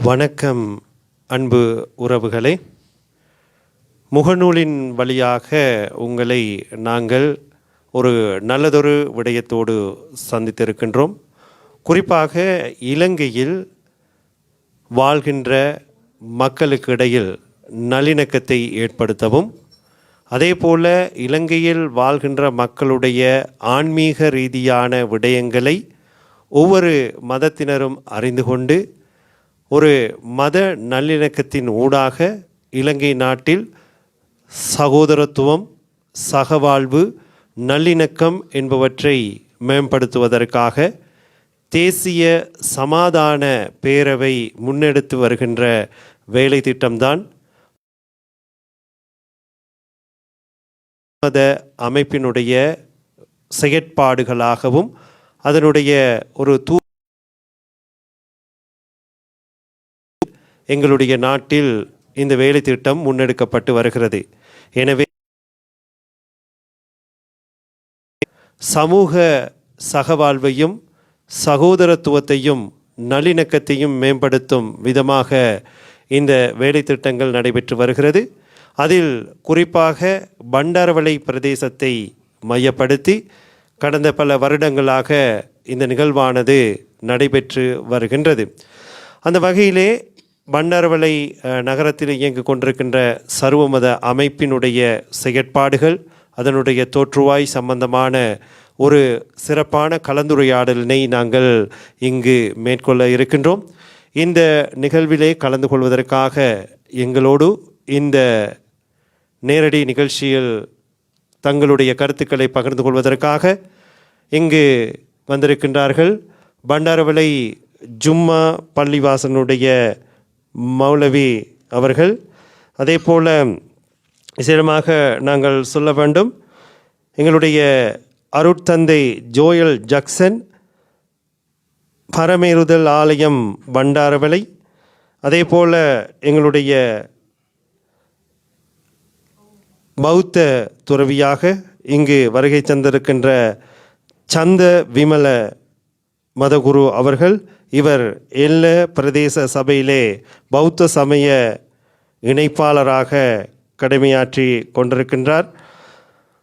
வணக்கம் அன்பு உறவுகளே. முகநூலின் வழியாக உங்களை நாங்கள் ஒரு நல்லதொரு விடயத்தோடு சந்தித்திருக்கின்றோம். குறிப்பாக இலங்கையில் வாழ்கின்ற மக்களுக்கு இடையில் நல்லிணக்கத்தை ஏற்படுத்தவும், அதேபோல இலங்கையில் வாழ்கின்ற மக்களுடைய ஆன்மீக ரீதியான விடயங்களை ஒவ்வொரு மதத்தினரும் அறிந்து கொண்டு ஒரு மத நல்லிணக்கத்தின் ஊடாக இலங்கை நாட்டில் சகோதரத்துவம், சகவாழ்வு, நல்லிணக்கம் என்பவற்றை மேம்படுத்துவதற்காக தேசிய சமாதான பேரவை முன்னெடுத்து வருகின்ற வேலை திட்டம்தான் மத அமைப்பினுடைய செயற்பாடுகளாகவும் அதனுடைய ஒரு எங்களுடைய நாட்டில் இந்த வேலை திட்டம் முன்னெடுக்கப்பட்டு வருகிறது. எனவே சமூக சகவாழ்வையும் சகோதரத்துவத்தையும் நல்லிணக்கத்தையும் மேம்படுத்தும் விதமாக இந்த வேலை திட்டங்கள் நடைபெற்று வருகிறது. அதில் குறிப்பாக பண்டாரவளை பிரதேசத்தை மையப்படுத்தி கடந்த பல வருடங்களாக இந்த நிகழ்வானது நடைபெற்று வருகின்றது. அந்த வகையிலே பண்டாரவளை நகரத்தில் இயங்கிக் கொண்டிருக்கின்ற சர்வமத அமைப்பினுடைய செயற்பாடுகள், அதனுடைய தோற்றுவாய் சம்பந்தமான ஒரு சிறப்பான கலந்துரையாடலினை நாங்கள் இங்கு மேற்கொள்ள இருக்கின்றோம். இந்த நிகழ்விலே கலந்து கொள்வதற்காக எங்களோடு இந்த நேரடி நிகழ்ச்சியில் தங்களுடைய கருத்துக்களை பகிர்ந்து கொள்வதற்காக இங்கு வந்திருக்கின்றார்கள் பண்டாரவளை ஜும்மா பள்ளிவாசனுடைய மௌலவி அவர்கள். அதே போல் விசேடமாக நாங்கள் சொல்ல வேண்டும், எங்களுடைய அருட்தந்தை ஜோயல் ஜக்சன், பரமேறுதல் ஆலயம் பண்டாரவளை. அதே போல் எங்களுடைய பௌத்த துறவியாக இங்கு வருகை தந்திருக்கின்ற சந்த விமல மதகுரு அவர்கள். இவர் எல்ல பிரதேச சபையிலே பௌத்த சமய இணைப்பாளராக கடமையாற்றி கொண்டிருக்கின்றார்.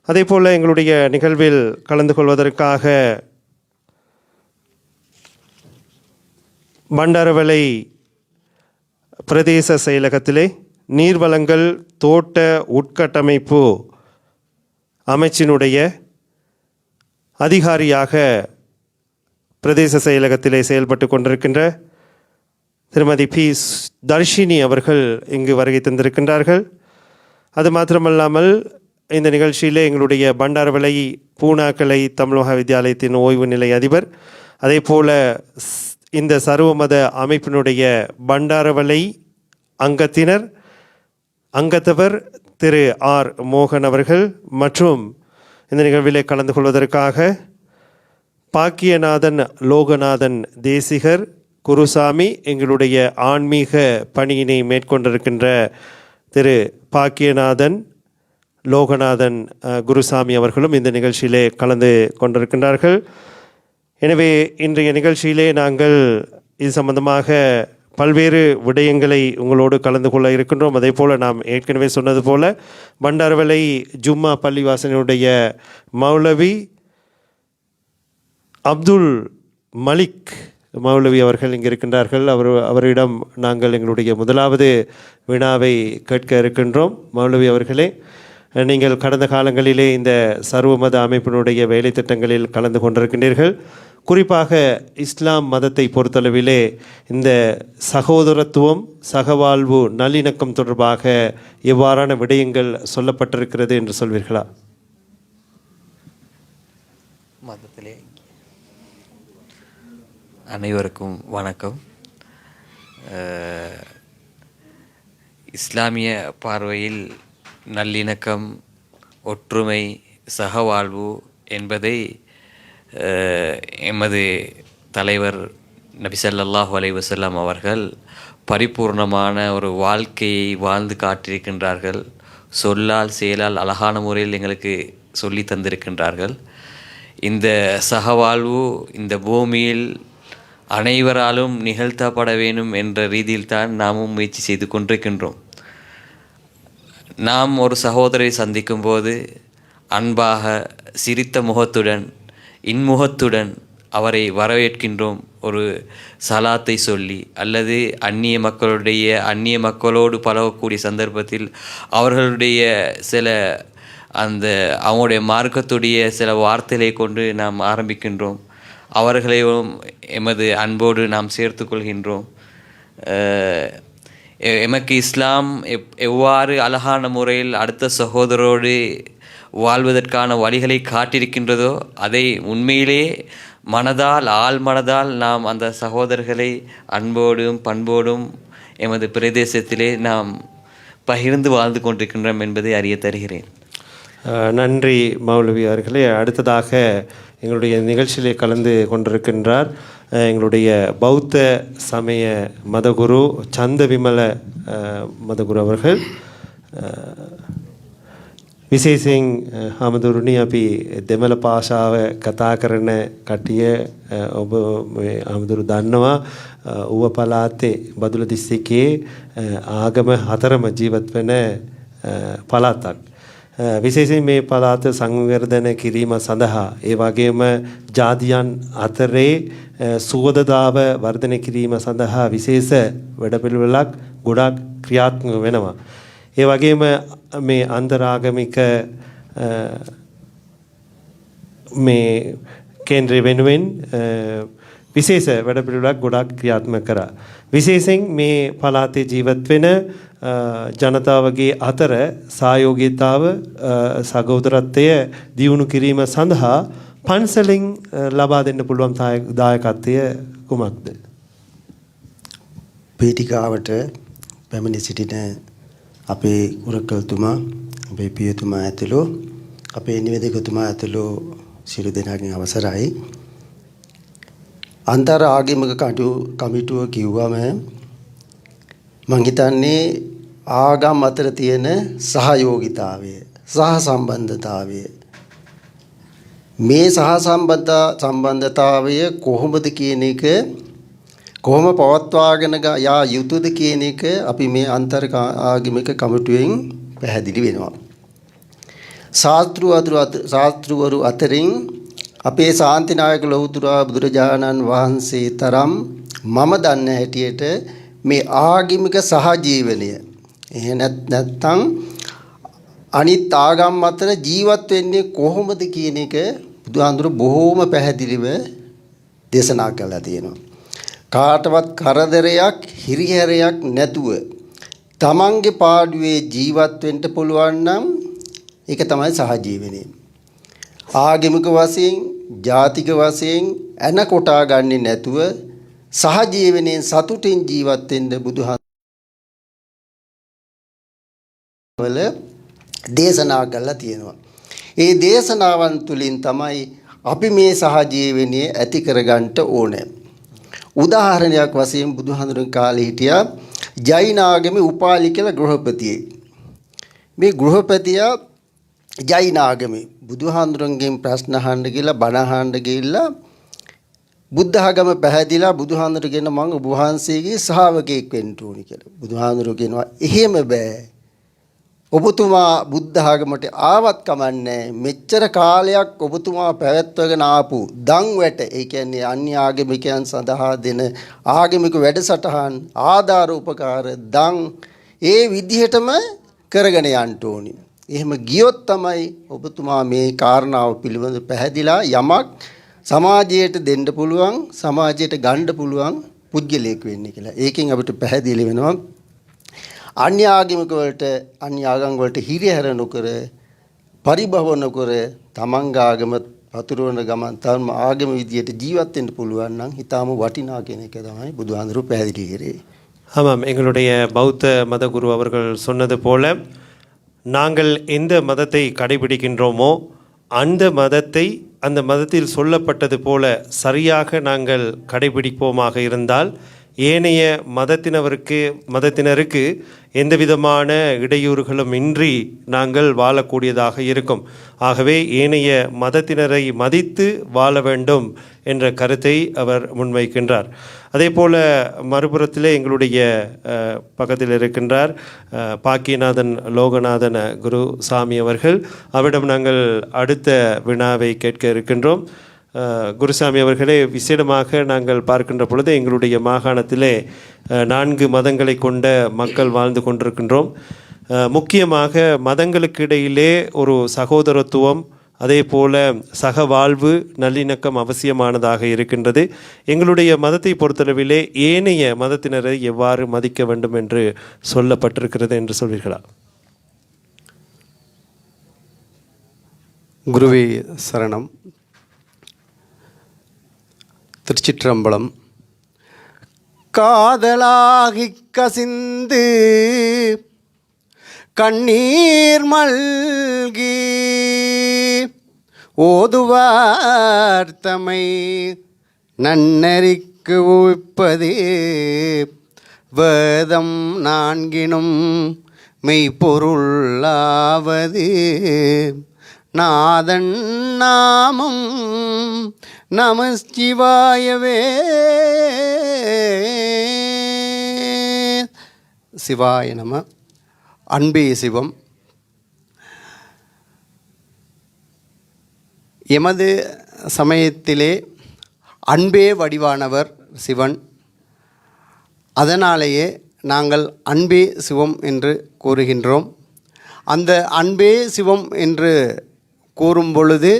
அதே போல் எங்களுடைய நிகழ்வில் கலந்து கொள்வதற்காக பண்டாரவளை பிரதேச செயலகத்திலே நீர்வளங்கள் தோட்ட உட்கட்டமைப்பு அமைச்சினுடைய அதிகாரியாக பிரதேச செயலகத்திலே செயல்பட்டு கொண்டிருக்கின்ற திருமதி பி தர்ஷினி அவர்கள் இங்கு வருகை தந்திருக்கின்றார்கள். அது மாத்திரமல்லாமல் இந்த நிகழ்ச்சியிலே எங்களுடைய பண்டாரவளை பூனாக்கலை தமிழ் மகாவித்தியாலயத்தின் ஓய்வு நிலை அதிபர், அதே போல் இந்த சர்வமத அமைப்பினுடைய பண்டாரவளை அங்கத்தவர் திரு ஆர் மோகன் அவர்கள் மற்றும் இந்த நிகழ்விலே கலந்து கொள்வதற்காக பாக்கியநாதன் லோகநாதன் தேசிகர் குருசாமி, எங்களுடைய ஆன்மீக பணியினை மேற்கொண்டிருக்கின்ற திரு பாக்கியநாதன் லோகநாதன் குருசாமி அவர்களும் இந்த நிகழ்ச்சியிலே கலந்து கொண்டிருக்கின்றார்கள். எனவே இன்றைய நிகழ்ச்சியிலே நாங்கள் இது சம்பந்தமாக பல்வேறு விடயங்களை உங்களோடு கலந்து கொள்ள இருக்கின்றோம். அதே போல் நாம் ஏற்கனவே சொன்னது போல் பண்டாரவளை ஜும்மா பள்ளிவாசனுடைய மௌலவி அப்துல் மலிக் மௌலவி அவர்கள் இங்கே இருக்கின்றார்கள். அவரிடம் நாங்கள் எங்களுடைய முதலாவது வினாவை கேட்க இருக்கின்றோம். மௌலவி அவர்களே, நீங்கள் கடந்த காலங்களிலே இந்த சர்வமத அமைப்பினுடைய வேலை திட்டங்களில் கலந்து கொண்டிருக்கின்றீர்கள். குறிப்பாக இஸ்லாம் மதத்தை பொறுத்தளவிலே இந்த சகோதரத்துவம், சகவாழ்வு, நல்லிணக்கம் தொடர்பாக எவ்வாறான விடயங்கள் சொல்லப்பட்டிருக்கிறது என்று சொல்வீர்களா? மதத்திலே அனைவருக்கும் வணக்கம். இஸ்லாமிய பார்வையில் நல்லிணக்கம், ஒற்றுமை, சகவாழ்வு என்பதை எமது தலைவர் நபி ஸல்லல்லாஹு அலைஹி வஸல்லம் அவர்கள் பரிபூர்ணமான ஒரு வாழ்க்கையை வாழ்ந்து காட்டியிருக்கின்றார்கள். சொல்லால் செயலால் அழகான முறையில் எங்களுக்கு சொல்லி தந்திருக்கின்றார்கள். இந்த சகவாழ்வு இந்த பூமியில் அனைவராலும் நிகழ்த்தப்பட வேண்டும் என்ற ரீதியில் தான் நாமும் முயற்சி செய்து கொண்டிருக்கின்றோம். நாம் ஒரு சகோதரை சந்திக்கும் போது அன்பாக சிரித்த முகத்துடன் இன்முகத்துடன் அவரை வரவேற்கின்றோம். ஒரு சலாத்தை சொல்லி அல்லது அந்நிய மக்களோடு பழகக்கூடிய சந்தர்ப்பத்தில் அவர்களுடைய சில அவங்களுடைய மார்க்கத்துடைய சில வார்த்தைகளை கொண்டு நாம் ஆரம்பிக்கின்றோம். அவர்களையும் எமது அன்போடு நாம் சேர்த்து கொள்கின்றோம். எமக்கு இஸ்லாம் எவ்வாறு அழகான முறையில் அடுத்த சகோதரோடு வாழ்வதற்கான வழிகளை காட்டியிருக்கின்றதோ அதை உண்மையிலே மனதால் நாம் அந்த சகோதரர்களை அன்போடும் பண்போடும் எமது பிரதேசத்திலே நாம் பகிர்ந்து வாழ்ந்து கொண்டிருக்கின்றோம் என்பதை அறிய தருகிறேன். நன்றி மௌலவி அவர்களே. அடுத்ததாக எங்களுடைய நிகழ்ச்சியிலே கலந்து கொண்டிருக்கின்றார் எங்களுடைய பௌத்த சமய மதகுரு சந்த விமல මදගුරු අවர்கள். විශේෂයෙන් හාමුදුරුවනි අපි දෙමළ භාෂාව කතා කරන කට්ටිය ඔබ මේ හාමුදුරු දන්නවා ඌව පළාතේ බදුල්ල දිස්ත්‍රික්කයේ ආගම හතරම ජීවත් වෙන පළාතක්. විශේෂයෙන් මේ පළාත සංවර්ධන කිරීම සඳහා ඒ වගේම ජාතියන් අතරේ සුවදතාව වර්ධනය කිරීම සඳහා විශේෂ වැඩපිළිවෙලක් ගොඩක් ක්‍රියාත්මක වෙනවා. ඒ වගේම මේ අන්තරාගමික මේ කේන්ද්‍රය වෙනුවෙන් විශේෂ වැඩපිළිවෙලක් ගොඩක් ක්‍රියාත්මක කරා. විශේෂයෙන් මේ පළාතේ ජීවත් වෙන ජනතාවගේ අතර සහයෝගීතාව සහෝදරත්වය දියුණු කිරීම සඳහා පන්සලෙන් ලබා දෙන්න පුළුවන් දායකත්වය කුමක්ද? පීඨිකාවට පැමිණ සිටින අපේ උරකල්තුමා, අපේ පියතුමා ඇතුළු අපේ නිවේදකතුමා ඇතුළු සියලු දෙනාගෙන් අවසරයි. අන්තර් ආගමික කමිටුව කිව්වම මං හිතන්නේ ආගම් අතර තියෙන සහයෝගීතාවය සහ සම්බන්ධතාවය මේ සම්බන්ධතාවය කොහොමද කියන එක කොහොම පවත්වාගෙන යා යුතුද කියන එක අපි මේ අන්තර් ආගමික කමිටුවෙන් පැහැදිලි වෙනවා. ශාස්ත්‍රවරු අතරින් අපේ ශාන්තිනායක ලෞතුරා බුදුරජාණන් වහන්සේ තරම් මම දන්න හැටියට මේ ආගමික සහජීවනය නැත්නම් අනිත් ආගම් අතර ජීවත් වෙන්නේ කොහොමද කියන එක බුදුහාඳුර බොහෝම පැහැදිලිව දේශනා කළා තියෙනවා. කාටවත් කරදරයක් හිරිහැරයක් නැතුව තමන්ගේ පාඩුවේ ජීවත් වෙන්න පුළුවන් නම් ඒක තමයි සහජීවනය. ආගමික වශයෙන් ජාතික වශයෙන් එන කොටා ගන්නේ නැතුව සහජීවනයෙන් සතුටින් ජීවත් වෙන්න බුදුහාමවල දේශනා කළා තියෙනවා. ඒ දේශනාවන් තුලින් තමයි අපි මේ සහජීවනය ඇති කරගන්න ඕනේ. උදාහරණයක් වශයෙන් බුදුහාමුදුරන් කාලේ හිටියා ජෛන ආගමේ උපාලි කියලා ගෘහපතියෙක්. මේ ගෘහපතියා ජෛන ආගමේ බුදුහාමුදුරන්ගෙන් ප්‍රශ්න අහන්න ගිහලා බණ අහන්න ගිහිල්ලා බුද්ධ ආගම පැහැදිලා බුදුහාමුදුරගෙන මම ඔබ වහන්සේගේ ශ්‍රාවකෙක් වෙන්න ඕනි කියලා. බුදුහාමුදුර කියනවා එහෙම බෑ. ඔබතුමා බුද්ධ ආගමට ආවත් කමන්නේ මෙච්චර කාලයක් ඔබතුමා පැවැත්වගෙන ආපු දන් වැට ඒ කියන්නේ අන්‍ය ආගමිකයන් සඳහා දෙන ආගමික වැඩසටහන් ආධාර උපකාර දන් ඒ විදිහටම කරගෙන යන්න ඕනි. එහෙම ගියොත් තමයි ඔබතුමා මේ කාරණාව පිළිබඳ පැහැදිලා යමක් සමාජයට දෙන්න පුළුවන් සමාජයට ගන්න පුළුවන් පුද්ගලයෙක් වෙන්නේ කියලා. ඒකෙන් අපිට පැහැදිලි වෙනවා අන්‍ය ආගමික වලට අන්‍ය ආගම් වලට හිරිහැර නොකර පරිභව නොකර තමන්ගේ ආගම පතුරවන ගමන් තම ආගම විදියට ජීවත් වෙන්න පුළුවන් නම් ඊටාම වටිනා කියන එක තමයි බුදුහාඳුරු පැහැදිලி කරේ. ஆமாம், எங்களுடைய பௌத்த மதகுரு அவர்கள் சொன்னது போல நாங்கள் எந்த மதத்தை கடைபிடிக்கின்றோமோ அந்த மதத்தில் சொல்லப்பட்டது போல சரியாக நாங்கள் கடைபிடிப்போமாக இருந்தால் ஏனைய மதத்தினருக்கு எந்த விதமான இடையூறுகளும் இன்றி நாங்கள் வாழக்கூடியதாக இருக்கும். ஆகவே ஏனைய மதத்தினரை மதித்து வாழ வேண்டும் என்ற கருத்தை அவர் முன்வைக்கின்றார். அதே போல் மறுபுறத்திலே எங்களுடைய பக்கத்தில் இருக்கின்றார் பாக்கியநாதன் லோகநாதன் குருசாமி அவர்கள். அவரிடம் நாங்கள் அடுத்த வினாவை கேட்க இருக்கின்றோம். குருசாமி அவர்களே, விசேடமாக நாங்கள் பார்க்கின்ற பொழுது எங்களுடைய மாகாணத்திலே 4 மதங்களை கொண்ட மக்கள் வாழ்ந்து கொண்டிருக்கின்றோம். முக்கியமாக மதங்களுக்கு இடையிலே ஒரு சகோதரத்துவம், அதே போல சகவாழ்வு, நல்லிணக்கம் அவசியமானதாக இருக்கின்றது. எங்களுடைய மதத்தை பொறுத்தளவிலே ஏனைய மதத்தினரை எவ்வாறு மதிக்க வேண்டும் என்று சொல்லப்பட்டிருக்கிறது என்று சொல்வீர்களா? குருவே சரணம். திருச்சிற்றம்பலம். காதலாகி கசிந்து கண்ணீர் மல்கி ஓதுவார் தமை நன்னறிக்கு உய்ப்பதே வேதம் 4 மெய்ப்பொருளாவது நாதன் நாமம் நமசிவாயவே. சிவாய நம. அன்பே சிவம். எமது சமயத்திலே அன்பே வடிவானவர் சிவன். அதனாலேயே நாங்கள் அன்பே சிவம் என்று கூறுகின்றோம். அந்த அன்பே சிவம் என்று கூறும் பொழுது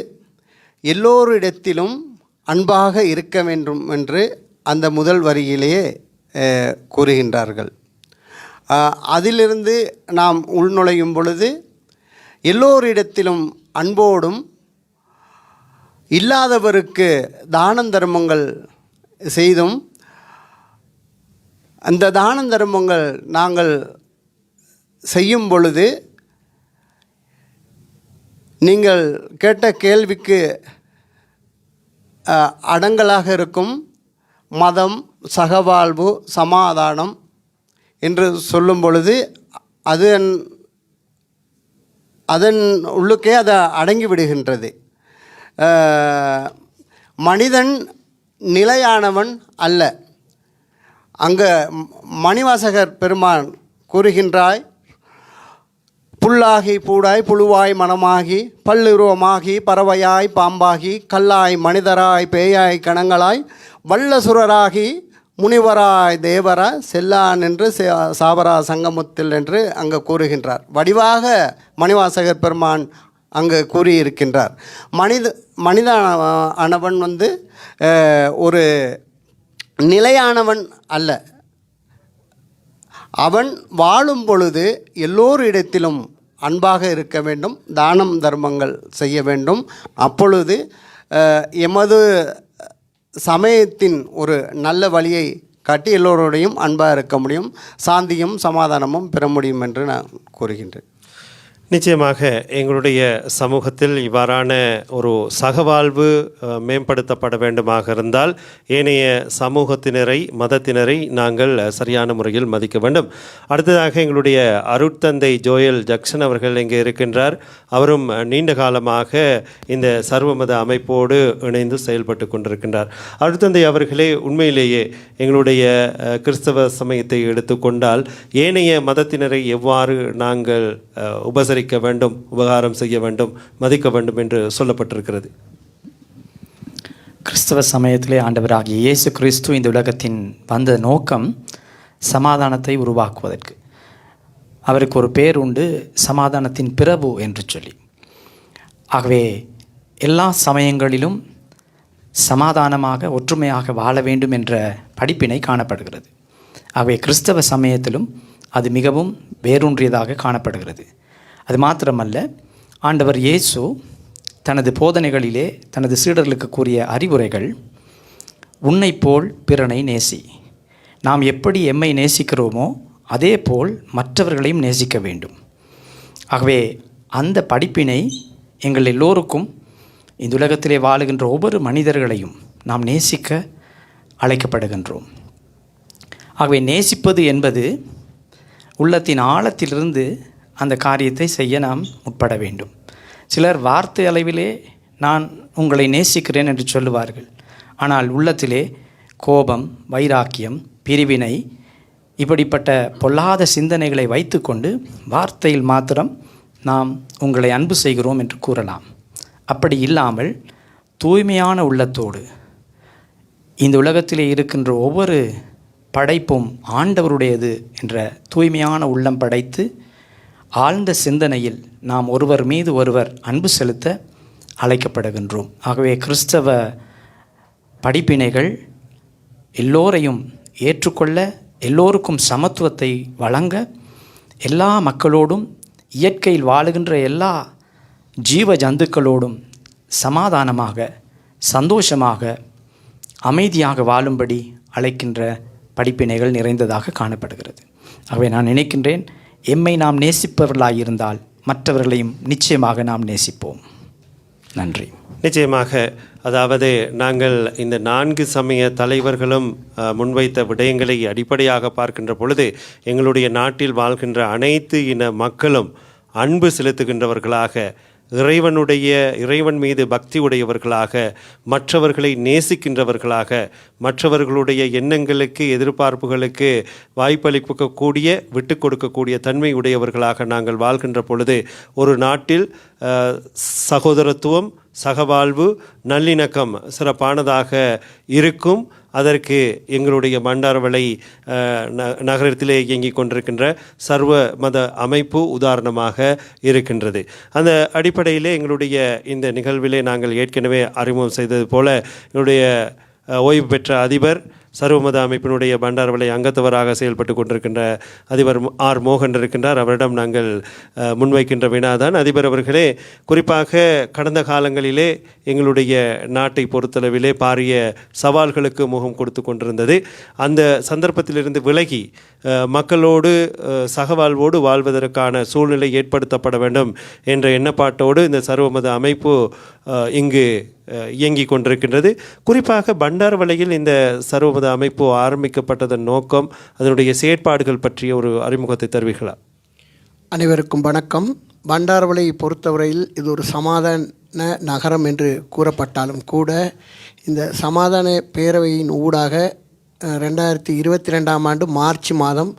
எல்லோரிடத்திலும் அன்பாக இருக்க வேண்டும் என்று அந்த முதல் வரியிலேயே கூறுகின்றார்கள். அதிலிருந்து நாம் உள்நுழையும் பொழுது எல்லோரிடத்திலும் அன்போடும் இல்லாதவருக்கு தான தர்மங்கள் செய்தும், அந்த தான தர்மங்கள் நாங்கள் செய்யும் பொழுது நீங்கள் கேட்ட கேள்விக்கு அடங்கலாக இருக்கும் மதம், சகவாழ்வு, சமாதானம் என்று சொல்லும் பொழுது அதன் உள்ளுக்கே அது அடங்கி விடுகின்றது. மனிதன் நிலையானவன் அல்ல. அங்கே மணிவாசகர் பெருமான் கூறுகின்றாய், புல்லாகி பூடாய் புழுவாய் மனமாகி பல்லுருவமாகி பறவையாய் பாம்பாகி கல்லாய் மனிதராய் பேயாய் கணங்களாய் வல்லசுரராகி முனிவராய் தேவரா செல்லான் என்று சாவரா சங்கமுத்தில் என்று அங்கே கூறுகின்றார். வடிவாக மணிவாசகர் பெருமான் அங்கே கூறியிருக்கின்றார். மனிதனவன் ஒரு நிலையானவன் அல்ல. அவன் வாழும் பொழுது எல்லோரிடத்திலும் அன்பாக இருக்க வேண்டும், தானம் தர்மங்கள் செய்ய வேண்டும். அப்பொழுது எமது சமயத்தின் ஒரு நல்ல வழியை காட்டி எல்லோருடையும் அன்பாக இருக்க முடியும், சாந்தியும் சமாதானமும் பெற முடியும் என்று நான் கூறுகின்றேன். நிச்சயமாக எங்களுடைய சமூகத்தில் இவ்வாறான ஒரு சகவாழ்வு மேம்படுத்தப்பட வேண்டுமாக இருந்தால் ஏனைய சமூகத்தினரை, மதத்தினரை நாங்கள் சரியான முறையில் மதிக்க வேண்டும். அடுத்ததாக எங்களுடைய அருட்தந்தை ஜோயல் ஜக்சன் அவர்கள் இங்கே இருக்கின்றார். அவரும் நீண்ட காலமாக இந்த சர்வமத அமைப்போடு இணைந்து செயல்பட்டு கொண்டிருக்கின்றார். அருட்தந்தை அவர்களே, உண்மையிலேயே எங்களுடைய கிறிஸ்தவ சமயத்தை எடுத்துக்கொண்டால் ஏனைய மதத்தினரை எவ்வாறு நாங்கள் உபசரிக்க வேண்டும், உபகாரம் செய்ய வேண்டும், மதிக்க வேண்டும் என்று சொல்லப்பட்டிருக்கிறது? கிறிஸ்தவ சமயத்திலே ஆண்டவராகிய இயேசு கிறிஸ்து இந்த உலகத்தின் வந்த நோக்கம் சமாதானத்தை உருவாக்குவதற்கு. அவருக்கு ஒரு பேர் உண்டு, சமாதானத்தின் பிரபு என்று சொல்லி. ஆகவே எல்லா சமயங்களிலும் சமாதானமாக ஒற்றுமையாக வாழ வேண்டும் என்ற படிப்பினை காணப்படுகிறது. ஆகவே கிறிஸ்தவ சமயத்திலும் அது மிகவும் வேரூன்றியதாக காணப்படுகிறது. அது மாத்திரமல்ல, ஆண்டவர் இயேசு தனது போதனைகளிலே தனது சீடர்களுக்கு கூறிய அறிவுரைகள், உன்னை போல் பிறனை நேசி. நாம் எப்படி எம்மை நேசிக்கிறோமோ அதே போல் மற்றவர்களையும் நேசிக்க வேண்டும். ஆகவே அந்த படிப்பினை எங்கள் எல்லோருக்கும், இந்த உலகத்திலே வாழுகின்ற ஒவ்வொரு மனிதர்களையும் நாம் நேசிக்க அழைக்கப்படுகின்றோம். ஆகவே நேசிப்பது என்பது உள்ளத்தின் ஆழத்திலிருந்து அந்த காரியத்தை செய்ய நாம் முற்பட வேண்டும். சிலர் வார்த்தை அளவிலே நான் உங்களை நேசிக்கிறேன் என்று சொல்லுவார்கள். ஆனால் உள்ளத்திலே கோபம், வைராக்கியம், பிரிவினை, இப்படிப்பட்ட பொல்லாத சிந்தனைகளை வைத்துக்கொண்டு வார்த்தையில் மாத்திரம் நாம் உங்களை அன்பு செய்கிறோம் என்று கூறலாம். அப்படி இல்லாமல் தூய்மையான உள்ளத்தோடு இந்த உலகத்திலே இருக்கின்ற ஒவ்வொரு படைப்பும் ஆண்டவருடையது என்ற தூய்மையான உள்ளம் படைத்து ஆழ்ந்த சிந்தனையில் நாம் ஒருவர் மீது ஒருவர் அன்பு செலுத்த அழைக்கப்படுகின்றோம். ஆகவே கிறிஸ்தவ படிப்பினைகள் எல்லோரையும் ஏற்றுக்கொள்ள, எல்லோருக்கும் சமத்துவத்தை வழங்க, எல்லா மக்களோடும், இயற்கையில் வாழுகின்ற எல்லா ஜீவ ஜந்துக்களோடும் சமாதானமாக, சந்தோஷமாக, அமைதியாக வாழும்படி அழைக்கின்ற படிப்பினைகள் நிறைந்ததாக காணப்படுகிறது. ஆகவே நான் நினைக்கின்றேன், எம்மை நாம் நேசிப்பவர்களாயிருந்தால் மற்றவர்களையும் நிச்சயமாக நாம் நேசிப்போம். நன்றி. நிச்சயமாக, அதாவது நாங்கள் இந்த 4 சமய தலைவர்களும் முன்வைத்த விடயங்களை அடிப்படையாக பார்க்கின்ற பொழுது எங்களுடைய நாட்டில் வாழ்கின்ற அனைத்து இன மக்களும் அன்பு செலுத்துகின்றவர்களாக, இறைவன் மீது பக்தி உடையவர்களாக, மற்றவர்களை நேசிக்கின்றவர்களாக, மற்றவர்களுடைய எண்ணங்களுக்கு, எதிர்பார்ப்புகளுக்கு வாய்ப்பளிக்கக்கூடிய, விட்டு கொடுக்கக்கூடிய தன்மை உடையவர்களாக நாங்கள் வாழ்கின்ற பொழுது ஒரு நாட்டில் சகோதரத்துவம், சகவாழ்வு, நல்லிணக்கம் சிறப்பானதாக இருக்கும். அதற்கு எங்களுடைய பண்டாரவளை நகரத்திலே இயங்கிக் கொண்டிருக்கின்ற சர்வ மத அமைப்பு உதாரணமாக இருக்கின்றது. அந்த அடிப்படையிலே எங்களுடைய இந்த நிகழ்விலே நாங்கள் ஏற்கனவே அறிமுகம் செய்தது போல எங்களுடைய ஓய்வு பெற்ற அதிபர், சர்வமத அமைப்பினுடைய பண்டாரவளை அங்கத்தவராக செயல்பட்டு கொண்டிருக்கின்ற அதிபர் ஆர் மோகன் இருக்கின்றார். அவரிடம் நாங்கள் முன்வைக்கின்ற வினாதான், அதிபர் அவர்களே, குறிப்பாக கடந்த காலங்களிலே எங்களுடைய நாட்டை பொறுத்தளவிலே பாரிய சவால்களுக்கு முகம் கொடுத்து கொண்டிருந்தது. அந்த சந்தர்ப்பத்திலிருந்து விலகி மக்களோடு சகவாழ்வோடு வாழ்வதற்கான சூழ்நிலை ஏற்படுத்தப்பட வேண்டும் என்ற எண்ணப்பாட்டோடு இந்த சர்வமத அமைப்பு இங்கு இயங்கிக் கொண்டிருக்கின்றது. குறிப்பாக பண்டாரவளையில் இந்த சர்வமத அமைப்பு ஆரம்பிக்கப்பட்டதன் நோக்கம், அதனுடைய செயற்பாடுகள் பற்றிய ஒரு அறிமுகத்தை தருவீர்களா? அனைவருக்கும் வணக்கம். பண்டாரவளை பொறுத்தவரையில் இது ஒரு சமாதான நகரம் என்று கூறப்பட்டாலும் கூட, இந்த சமாதான பேரவையின் ஊடாக 2022ஆம் ஆண்டு மார்ச் மாதம்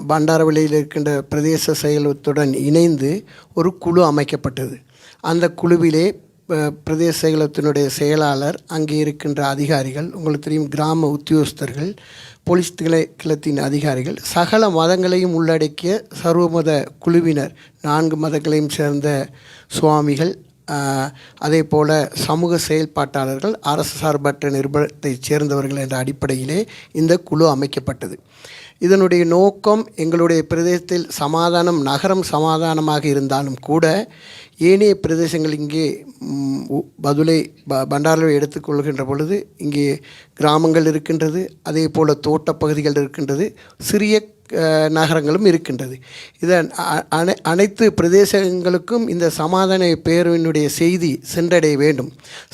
பண்டாரவளையில் இருக்கின்ற பிரதேச செயலகத்துடன் இணைந்து ஒரு குழு அமைக்கப்பட்டது. அந்த குழுவிலே பிரதேச செயலகத்தினுடைய செயலாளர், அங்கே இருக்கின்ற அதிகாரிகள், உங்களுக்கு தெரியும், கிராம உத்தியோகஸ்தர்கள், போலீஸ் திணைக்களத்தின் அதிகாரிகள், சகல மதங்களையும் உள்ளடக்கிய சர்வமத குழுவினர், 4 மதங்களையும் சேர்ந்த சுவாமிகள், அதே போல் சமூக செயல்பாட்டாளர்கள், அரசு சார்பற்ற நிறுவனத்தைச் சேர்ந்தவர்கள் என்ற அடிப்படையிலே இந்த குழு அமைக்கப்பட்டது. இதனுடைய நோக்கம், எங்களுடைய பிரதேசத்தில் நகரம் சமாதானமாக இருந்தாலும் கூட ஏனைய பிரதேசங்கள், இங்கே பண்டாரவளை எடுத்துக்கொள்கின்ற பொழுது இங்கே கிராமங்கள் இருக்கின்றது, அதே போல் தோட்டப்பகுதிகள் இருக்கின்றது, சிறிய நகரங்களும் இருக்கின்றது. இதன் அனைத்து பிரதேசங்களுக்கும் இந்த சமாதான பேரவையினுடைய செய்தி சென்றடைய வேண்டும்.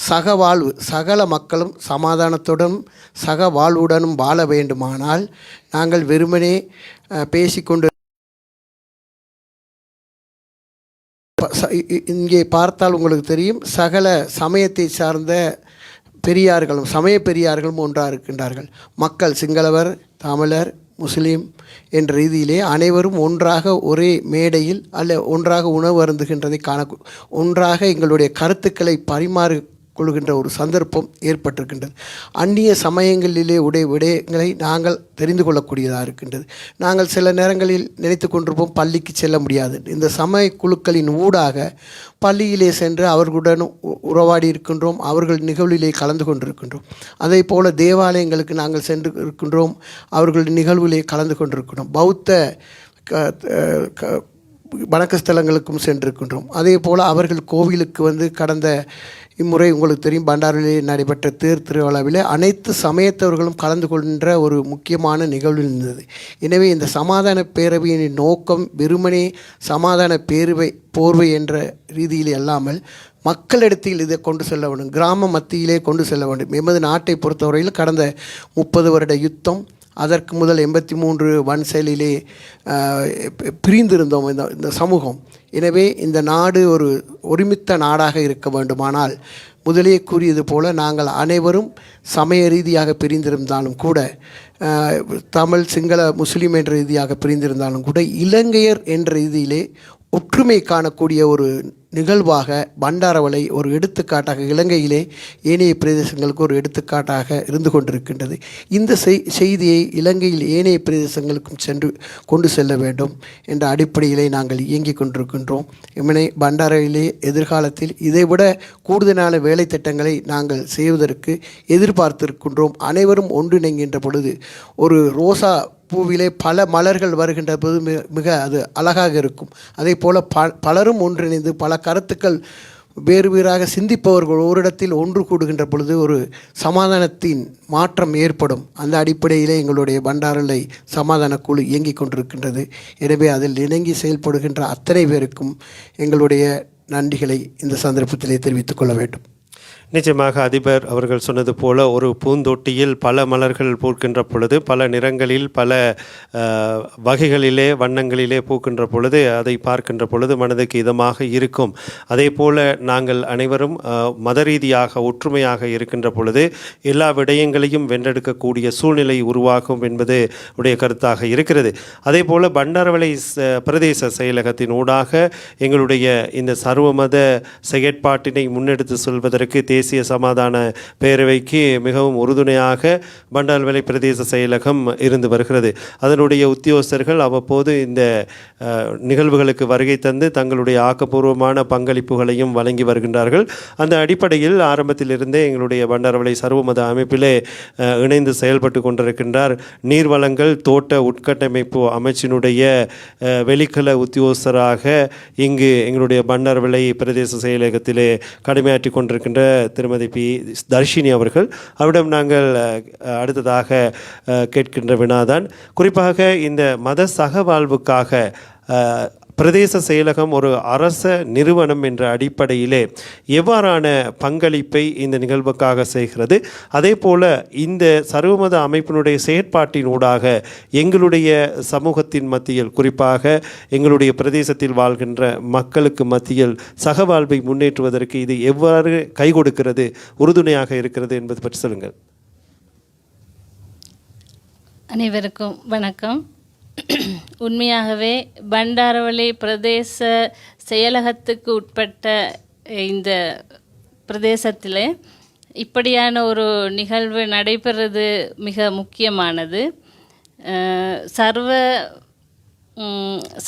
சகவாழ்வு, சகல மக்களும் சமாதானத்துடன் சகவாழ்வுடனும் வாழ வேண்டுமானால் நாங்கள் வெறுமனே பேசிக்கொண்டு, இங்கே பார்த்தால் உங்களுக்கு தெரியும், சகல சமயத்தை சார்ந்த பெரியார்களும் சமய பெரியார்களும் ஒன்றாக இருக்கின்றார்கள். மக்கள் சிங்களவர், தமிழர், முஸ்லீம் என்ற ரீதியிலே அனைவரும் ஒன்றாக ஒரே மேடையில் ஒன்றாக உணவு அருந்துகின்றதை ஒன்றாக எங்களுடைய கருத்துக்களை பரிமாறிக்கொள்கின்ற ஒரு சந்தர்ப்பம் ஏற்பட்டிருக்கின்றது. அந்நிய சமயங்களிலே விடயங்களை நாங்கள் தெரிந்து கொள்ளக்கூடியதாக இருக்கின்றது. நாங்கள் சில நேரங்களில் நினைத்து கொண்டிருப்போம், பள்ளிக்கு செல்ல முடியாது. இந்த சமய குழுக்களின் ஊடாக பள்ளியிலே சென்று அவர்களுடன் உறவாடி இருக்கின்றோம், அவர்கள் நிகழ்விலே கலந்து கொண்டிருக்கின்றோம். அதே போல் தேவாலயங்களுக்கு நாங்கள் சென்று இருக்கின்றோம், அவர்கள் நிகழ்விலே கலந்து கொண்டிருக்கின்றோம். பௌத்த வணக்க ஸ்தலங்களுக்கும் சென்றிருக்கின்றோம். அதே போல் அவர்கள் கோவிலுக்கு கடந்த இம்முறை உங்களுக்கு தெரியும், பண்டாரவளையில் நடைபெற்ற திருவிழாவிலே அனைத்து சமயத்தவர்களும் கலந்து கொள்கின்ற ஒரு முக்கியமான நிகழ்வு இருந்தது. எனவே இந்த சமாதான பேரவையின் நோக்கம் வெறுமனே சமாதான போர்வை என்ற ரீதியில் அல்லாமல் மக்களிடத்தில் இதை கொண்டு செல்ல வேண்டும், கிராம மத்தியிலே கொண்டு செல்ல வேண்டும். எமது நாட்டை பொறுத்தவரையில் கடந்த 30 வருட யுத்தம், அதற்கு முதல் 83 வன் செயலிலே பிரிந்திருந்தோம் இந்த சமூகம். எனவே இந்த நாடு ஒரு ஒருமித்த நாடாக இருக்க வேண்டுமானால் முதலே கூறியது போல நாங்கள் அனைவரும் சமய ரீதியாக பிரிந்திருந்தாலும் கூட, தமிழ் சிங்கள முஸ்லீம் என்ற ரீதியாக பிரிந்திருந்தாலும் கூட, இலங்கையர் என்ற ரீதியிலே ஒற்றுமை காணக்கூடிய ஒரு நிகழ்வாக பண்டாரவளை ஒரு எடுத்துக்காட்டாக இலங்கையிலே ஏனைய பிரதேசங்களுக்கு ஒரு எடுத்துக்காட்டாக இருந்து கொண்டிருக்கின்றது. இந்த செய்தியை இலங்கையில் ஏனைய பிரதேசங்களுக்கும் சென்று கொண்டு செல்ல வேண்டும் என்ற அடிப்படையிலே நாங்கள் இயங்கிக் கொண்டிருக்கின்றோம். பண்டாரவிலே எதிர்காலத்தில் இதைவிட கூடுதலான வேலை திட்டங்களை நாங்கள் செய்வதற்கு எதிர்பார்த்திருக்கின்றோம். அனைவரும் ஒன்றிணைகின்ற பொழுது ஒரு ரோசா பூவிலே பல மலர்கள் வருகின்ற போது மிக அது அழகாக இருக்கும். அதே போல் பலரும் ஒன்றிணைந்து பல கருத்துக்கள் வேறு வேறாக சிந்திப்பவர்கள் ஓரிடத்தில் ஒன்று கூடுகின்ற பொழுது ஒரு சமாதானத்தின் மாற்றம் ஏற்படும். அந்த அடிப்படையிலே எங்களுடைய பண்டாரலை சமாதான குழு இயங்கிக் கொண்டிருக்கின்றது. எனவே அதில் இணங்கி செயல்படுகின்ற அத்தனை பேருக்கும் எங்களுடைய நன்றிகளை இந்த சந்தர்ப்பத்திலே தெரிவித்துக் கொள்ள வேண்டும். நிச்சயமாக அதிபர் அவர்கள் சொன்னது போல ஒரு பூந்தொட்டியில் பல மலர்கள் பூக்கின்ற பொழுது, பல நிறங்களில் பல வகைகளிலே வண்ணங்களிலே பூக்கின்ற பொழுது அதை பார்க்கின்ற பொழுது மனதுக்கு இதமாக இருக்கும். அதே போல நாங்கள் அனைவரும் மத ரீதியாக ஒற்றுமையாக இருக்கின்ற பொழுது எல்லா விடயங்களையும் வென்றெடுக்கக்கூடிய சூழ்நிலை உருவாகும் என்பது உடைய கருத்தாக இருக்கிறது. அதே போல பண்டாரவளை பிரதேச செயலகத்தின் ஊடாக எங்களுடைய இந்த சர்வமத செயற்பாட்டினை முன்னெடுத்து செல்வதற்கு தேசிய சமாதான பேரவைக்கு மிகவும் உறுதுணையாக பண்டாரவளை பிரதேச செயலகம் இருந்து வருகிறது. அதனுடைய உத்தியோகஸ்தர்கள் அவ்வப்போது இந்த நிகழ்வுகளுக்கு வருகை தந்து தங்களுடைய ஆக்கப்பூர்வமான பங்களிப்புகளையும் வழங்கி வருகின்றார்கள். அந்த அடிப்படையில் ஆரம்பத்திலிருந்தே எங்களுடைய பண்டாரவளை சர்வமத அமைப்பிலே இணைந்து செயல்பட்டு கொண்டிருக்கின்றார் நீர்வளங்கள் தோட்ட உட்கட்டமைப்பு அமைச்சினுடைய வெளிக்கல உத்தியோகஸ்தராக இங்கு எங்களுடைய பண்டாரவளை பிரதேச செயலகத்திலே கடமையாற்றி கொண்டிருக்கின்ற திருமதி பி தர்ஷினி அவர்கள். அவரிடம் நாங்கள் அடுத்ததாக கேட்கின்ற வினாதான், குறிப்பாக இந்த மத சகவாழ்வுக்காக பிரதேச செயலகம் ஒரு அரச நிறுவனம் என்ற அடிப்படையிலே எவ்வாறான பங்களிப்பை இந்த நிகழ்வுக்காக செய்கிறது? அதே போல இந்த சர்வமத அமைப்பினுடைய செயற்பாட்டினூடாக எங்களுடைய சமூகத்தின் மத்தியில், குறிப்பாக எங்களுடைய பிரதேசத்தில் வாழ்கின்ற மக்களுக்கு மத்தியில் சகவாழ்வை முன்னேற்றுவதற்கு இது எவ்வாறு கை கொடுக்கிறது, உறுதுணையாக இருக்கிறது என்பது பற்றி சொல்லுங்கள். அனைவருக்கும் வணக்கம். உண்மையாகவே பண்டாரவளை பிரதேச செயலகத்துக்கு உட்பட்ட இந்த பிரதேசத்தில் இப்படியான ஒரு நிகழ்வு நடைபெறுவது மிக முக்கியமானது. சர்வ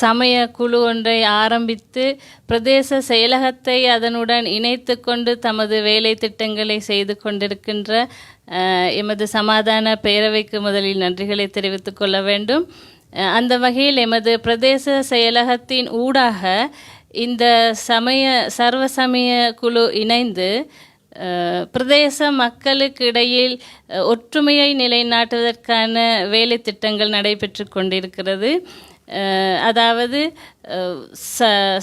சமய குழு ஒன்றை ஆரம்பித்து பிரதேச செயலகத்தை அதனுடன் இணைத்து கொண்டு தமது வேலை திட்டங்களை செய்து கொண்டிருக்கின்ற எமது சமாதான பேரவைக்கு முதலில் நன்றிகளை தெரிவித்துக் கொள்ள வேண்டும். அந்த வகையில் எமது பிரதேச செயலகத்தின் ஊடாக இந்த சர்வ சமய குழு இணைந்து பிரதேச மக்களுக்கு இடையில் ஒற்றுமையை நிலைநாட்டுவதற்கான வேலை திட்டங்கள் நடைபெற்று கொண்டிருக்கிறது. அதாவது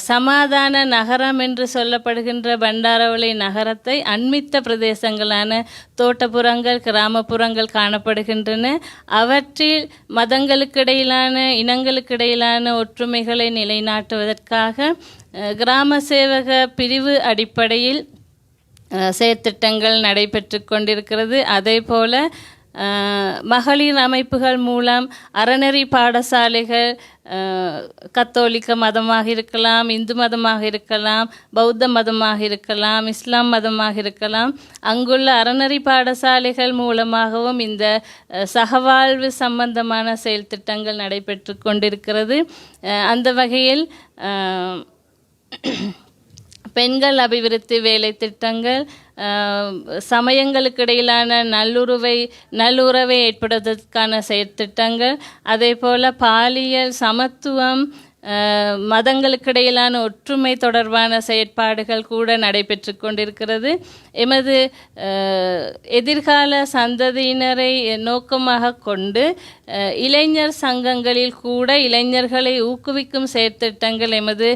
சமாதான நகரம் என்று சொல்லப்படுகின்ற பண்டாரவளை நகரத்தை அண்மித்த பிரதேசங்களான தோட்டப்புறங்கள், கிராமப்புறங்கள் காணப்படுகின்றன. அவற்றில் மதங்களுக்கிடையிலான, இனங்களுக்கிடையிலான ஒற்றுமைகளை நிலைநாட்டுவதற்காக கிராம சேவக பிரிவு அடிப்படையில் செயற்திட்டங்கள் நடைபெற்று கொண்டிருக்கிறது. அதே போல மகளிர் அமைப்புகள் மூலம் அறநெறி பாடசாலைகள், கத்தோலிக்க மதமாக இருக்கலாம், இந்து மதமாக இருக்கலாம், பௌத்த மதமாக இருக்கலாம், இஸ்லாம் மதமாக இருக்கலாம், அங்குள்ள அறநெறி பாடசாலைகள் மூலமாகவும் இந்த சகவாழ்வு சம்பந்தமான செயல் திட்டங்கள் நடைபெற்று கொண்டிருக்கிறது. அந்த வகையில் பெண்கள் அபிவிருத்தி வேலை திட்டங்கள், சமயங்களுக்கு இடையிலான நல்லுறவை ஏற்படுவதற்கான செயற்திட்டங்கள், அதே போல் பாலியல் சமத்துவம், மதங்களுக்கிடையிலான ஒற்றுமை தொடர்பான செயற்பாடுகள் கூட நடைபெற்று கொண்டிருக்கிறது. எமது எதிர்கால சந்ததியினரை நோக்கமாக கொண்டு இளைஞர் சங்கங்களில் கூட இளைஞர்களை ஊக்குவிக்கும் செயற்திட்டங்கள் எமது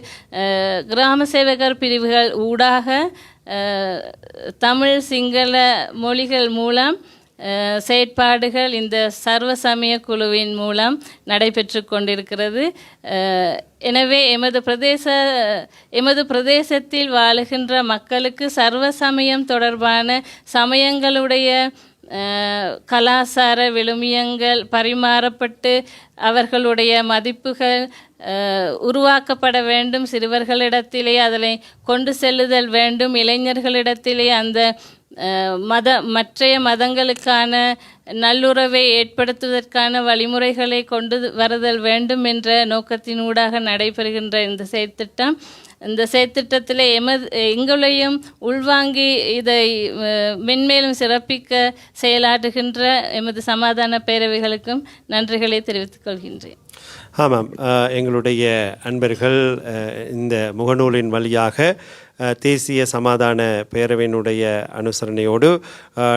கிராம சேவகர் பிரிவுகள் ஊடாக தமிழ் சிங்கள மொழிகள் மூலம் செயற்பாடுகள் இந்த சர்வ சமய குழுவின் மூலம் நடைபெற்று கொண்டிருக்கிறது. எனவே எமது பிரதேசத்தில் வாழுகின்ற மக்களுக்கு சர்வ சமயம் தொடர்பான சமயங்களுடைய கலாசார விழுமியங்கள் பரிமாறப்பட்டு அவர்களுடைய மதிப்புகள் உருவாக்கப்பட வேண்டும். சிறுவர்களிடத்திலே அதனை கொண்டு செல்லுதல் வேண்டும். இளைஞர்களிடத்திலே அந்த மற்றைய மதங்களுக்கான நல்லுறவை ஏற்படுத்துவதற்கான வழிமுறைகளை கொண்டு வருதல் வேண்டும் என்ற நோக்கத்தினூடாக நடைபெறுகின்ற இந்த செயற்திட்டத்திலே எங்களையும் உள்வாங்கி இதை மென்மேலும் சிறப்பிக்க செயலாற்றுகின்ற எமது சமாதான பேரவைகளுக்கும் நன்றிகளை தெரிவித்துக் கொள்கின்றேன். ஆமாம், எங்களுடைய அன்பர்கள் இந்த முகநூலின் வழியாக தேசிய சமாதான பேரவையினுடைய அனுசரணையோடு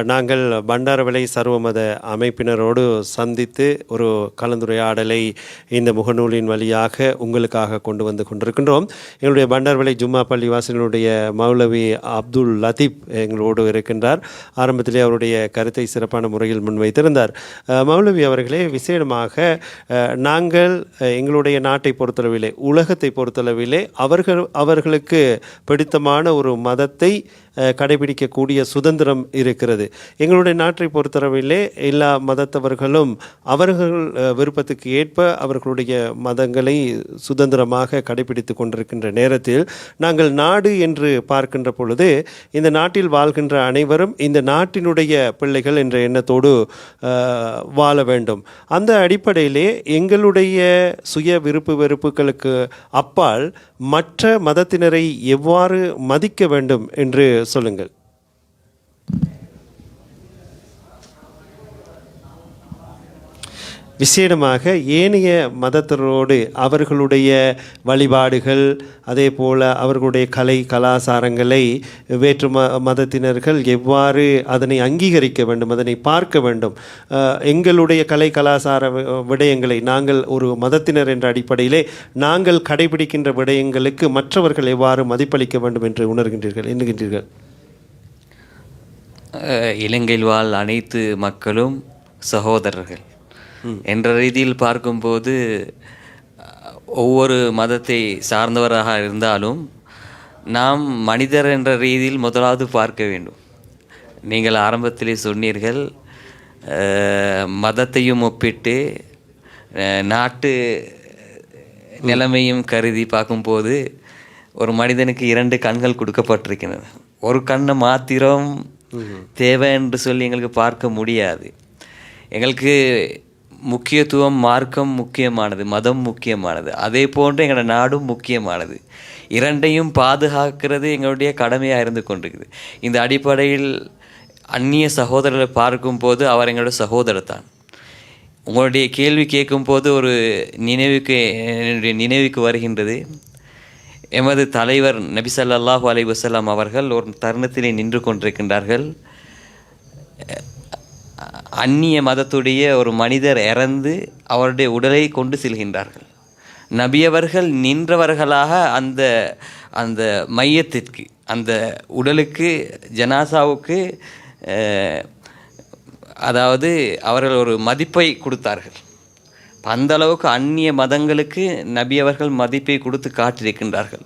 நாங்கள் பண்டாரவளை சர்வமத அமைப்பினரோடு சந்தித்து ஒரு கலந்துரையாடலை இந்த முகநூலின் வழியாக உங்களுக்காக கொண்டு வந்து கொண்டிருக்கின்றோம். எங்களுடைய பண்டாரவளை ஜும்மா பள்ளிவாசலுடைய மௌலவி அப்துல் லத்தீப் எங்களோடு இருக்கின்றார். ஆரம்பத்திலே அவருடைய கருத்தை சிறப்பான முறையில் முன்வைத்திருந்தார். மௌலவி அவர்களே, விசேடமாக நாங்கள் எங்களுடைய நாட்டை பொறுத்தளவிலே, உலகத்தை பொறுத்தளவிலே அவர்களுக்கு பிடித்தமான ஒரு மதத்தை கடைபிடிக்கக்கூடிய சுதந்திரம் இருக்கிறது. எங்களுடைய நாட்டை பொறுத்தளவிலே எல்லா மதத்தவர்களும் அவர்கள் விருப்பத்துக்கு ஏற்ப அவர்களுடைய மதங்களை சுதந்திரமாக கடைபிடித்து கொண்டிருக்கின்ற நேரத்தில் நாங்கள் நாடு என்று பார்க்கின்ற பொழுது இந்த நாட்டில் வாழ்கின்ற அனைவரும் இந்த நாட்டினுடைய பிள்ளைகள் என்ற எண்ணத்தோடு வாழ வேண்டும். அந்த அடிப்படையிலே எங்களுடைய சுய விருப்பு வெறுப்புகளுக்கு அப்பால் மற்ற மதத்தினரை எவ்வாறு மதிக்க வேண்டும் என்று சொல்லுங்கள். விசேடமாக ஏனைய மதத்தினரோடு அவர்களுடைய வழிபாடுகள், அதே போல் அவர்களுடைய கலை கலாச்சாரங்களை வேற்று மதத்தினர்கள் எவ்வாறு அதனை அங்கீகரிக்க வேண்டும், அதனை பார்க்க வேண்டும். எங்களுடைய கலை கலாச்சார விடயங்களை நாங்கள் ஒரு மதத்தினர் என்ற அடிப்படையிலே நாங்கள் கடைபிடிக்கின்ற விடயங்களுக்கு மற்றவர்கள் எவ்வாறு மதிப்பளிக்க வேண்டும் என்று எண்ணுகின்றீர்கள்? இலங்கையில் வாழ் அனைத்து மக்களும் சகோதரர்கள் என்ற ரீதியில் பார்க்கும்போது ஒவ்வொரு மதத்தை சார்ந்தவராக இருந்தாலும் நாம் மனிதர் என்ற ரீதியில் முதலாவது பார்க்க வேண்டும். நீங்கள் ஆரம்பத்திலே சொன்னீர்கள், மதத்தையும் ஒப்பிட்டு நாட்டு நிலைமையும் கருதி பார்க்கும்போது ஒரு மனிதனுக்கு 2 கண்கள் கொடுக்கப்பட்டிருக்கின்றன. ஒரு கண்ணை மாத்திரம் தேவை என்று சொல்லி எங்களுக்கு பார்க்க முடியாது. எங்களுக்கு முக்கியத்துவம் மார்க்கம் முக்கியமானது, மதம் முக்கியமானது, அதே போன்று எங்களோட நாடும் முக்கியமானது. 2ஐயும் பாதுகாக்கிறது எங்களுடைய கடமையாக இருந்து கொண்டிருக்குது. இந்த அடிப்படையில் அந்நிய சகோதரர்களை பார்க்கும்போது அவர் எங்களோட சகோதரர் தான். உங்களுடைய கேள்வி கேட்கும்போது ஒரு நினைவுக்கு வருகின்றது. எமது தலைவர் நபி ஸல்லல்லாஹு அலைஹி வஸல்லம் அவர்கள் ஒரு தருணத்திலே நின்று கொண்டிருக்கின்றார்கள். அந்நிய மதத்துடைய ஒரு மனிதர் இறந்து அவருடைய உடலை கொண்டு செல்கின்றார்கள். நபியவர்கள் நின்றவர்களாக அந்த மையத்திற்கு, அந்த உடலுக்கு, ஜனாசாவுக்கு அதாவது அவர்கள் ஒரு மதிப்பை கொடுத்தார்கள். அந்த அளவுக்கு அந்நிய மதங்களுக்கு நபியவர்கள் மதிப்பை கொடுத்து காட்டியிருக்கின்றார்கள்.